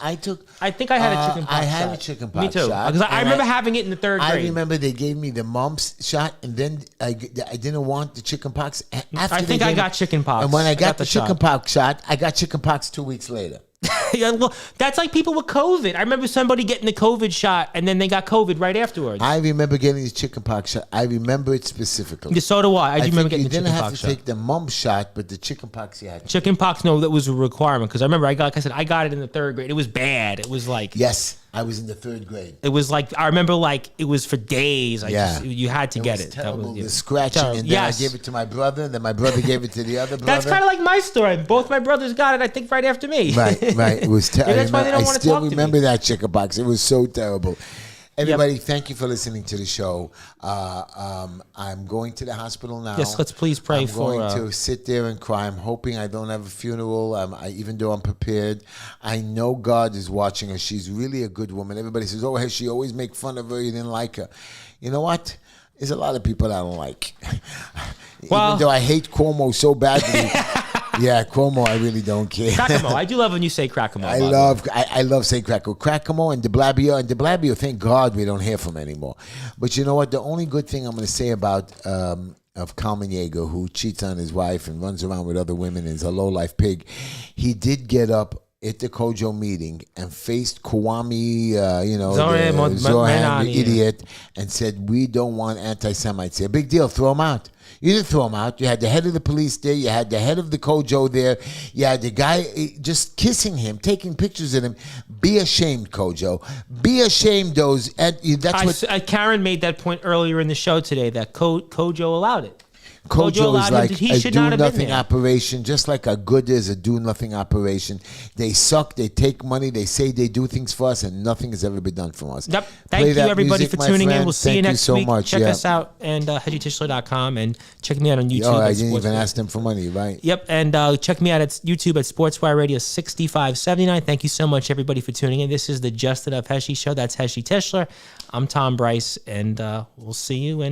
Speaker 3: I think I had a chicken pox
Speaker 2: I had
Speaker 3: shot.
Speaker 2: a chicken pox
Speaker 3: Me too.
Speaker 2: shot.
Speaker 3: Because I remember having it in the third grade.
Speaker 2: I remember they gave me the mumps shot, and then I didn't want the chicken pox. After
Speaker 3: I think I got chicken pox.
Speaker 2: And when I got the
Speaker 3: shot.
Speaker 2: chicken pox shot, I got chicken pox 2 weeks later.
Speaker 3: Yeah, well, that's like people with COVID. I remember somebody getting the COVID shot, and then they got COVID right afterwards.
Speaker 2: I remember getting the chicken pox shot. I remember it specifically.
Speaker 3: Yeah, so do I. I do remember getting the chicken pox shot.
Speaker 2: You didn't have to take the mumps shot, but the chicken pox you had.
Speaker 3: Chicken pox, no, that was a requirement. Because I remember, like I said, I got it in the third grade. It was bad. It was like...
Speaker 2: Yes, I was in the third grade.
Speaker 3: It was like, I remember like, it was for days. You had to get it.
Speaker 2: Terrible,
Speaker 3: that was,
Speaker 2: the scratching, and then I gave it to my brother, and then my brother gave it to the other brother.
Speaker 3: That's kind of like my story. Both my brothers got it, I think, right after me.
Speaker 2: Right. It was terrible.
Speaker 3: That's why they don't want to talk to me.
Speaker 2: I still remember that chicken pox. It was so terrible. Everybody, thank you for listening to the show. I'm going to the hospital now.
Speaker 3: Yes, let's please pray for...
Speaker 2: I'm going to sit there and cry. I'm hoping I don't have a funeral, even though I'm prepared. I know God is watching her. She's really a good woman. Everybody says, oh, she always make fun of her. You didn't like her. You know what? There's a lot of people I don't like. Even though I hate Cuomo so badly... Yeah, Cuomo, I really don't care.
Speaker 3: Crackamo. I do love when you say Crackamo.
Speaker 2: I love saying Crackamo and de Blasio, thank God we don't hear from anymore. But you know what? The only good thing I'm going to say about of Carmen Yeager, who cheats on his wife and runs around with other women and is a low-life pig, he did get up at the Kojo meeting and faced Kwame, Zoran, the idiot, and said, we don't want anti-Semites here. Big deal, throw him out. You didn't throw him out. You had the head of the police there. You had the head of the Kojo there. You had the guy just kissing him, taking pictures of him. Be ashamed, Kojo. Be ashamed, those.
Speaker 3: Karen made that point earlier in the show today that Kojo allowed it.
Speaker 2: Kojo is like a
Speaker 3: do-nothing
Speaker 2: operation, just like a good is a do-nothing operation. They suck, they take money, they say they do things for us, and nothing has ever been done for us.
Speaker 3: Yep. Thank you, everybody, for tuning in. We'll see you next week.
Speaker 2: Much.
Speaker 3: Check us out and HeshyTischler.com and check me out on YouTube.
Speaker 2: Oh, I didn't even ask them for money, right?
Speaker 3: Yep, and check me out at YouTube at SportsWire Radio 6579. Thank you so much, everybody, for tuning in. This is the Just Enough Heshy Show. That's Heshy Tischler. I'm Tom Bryce, and we'll see you. And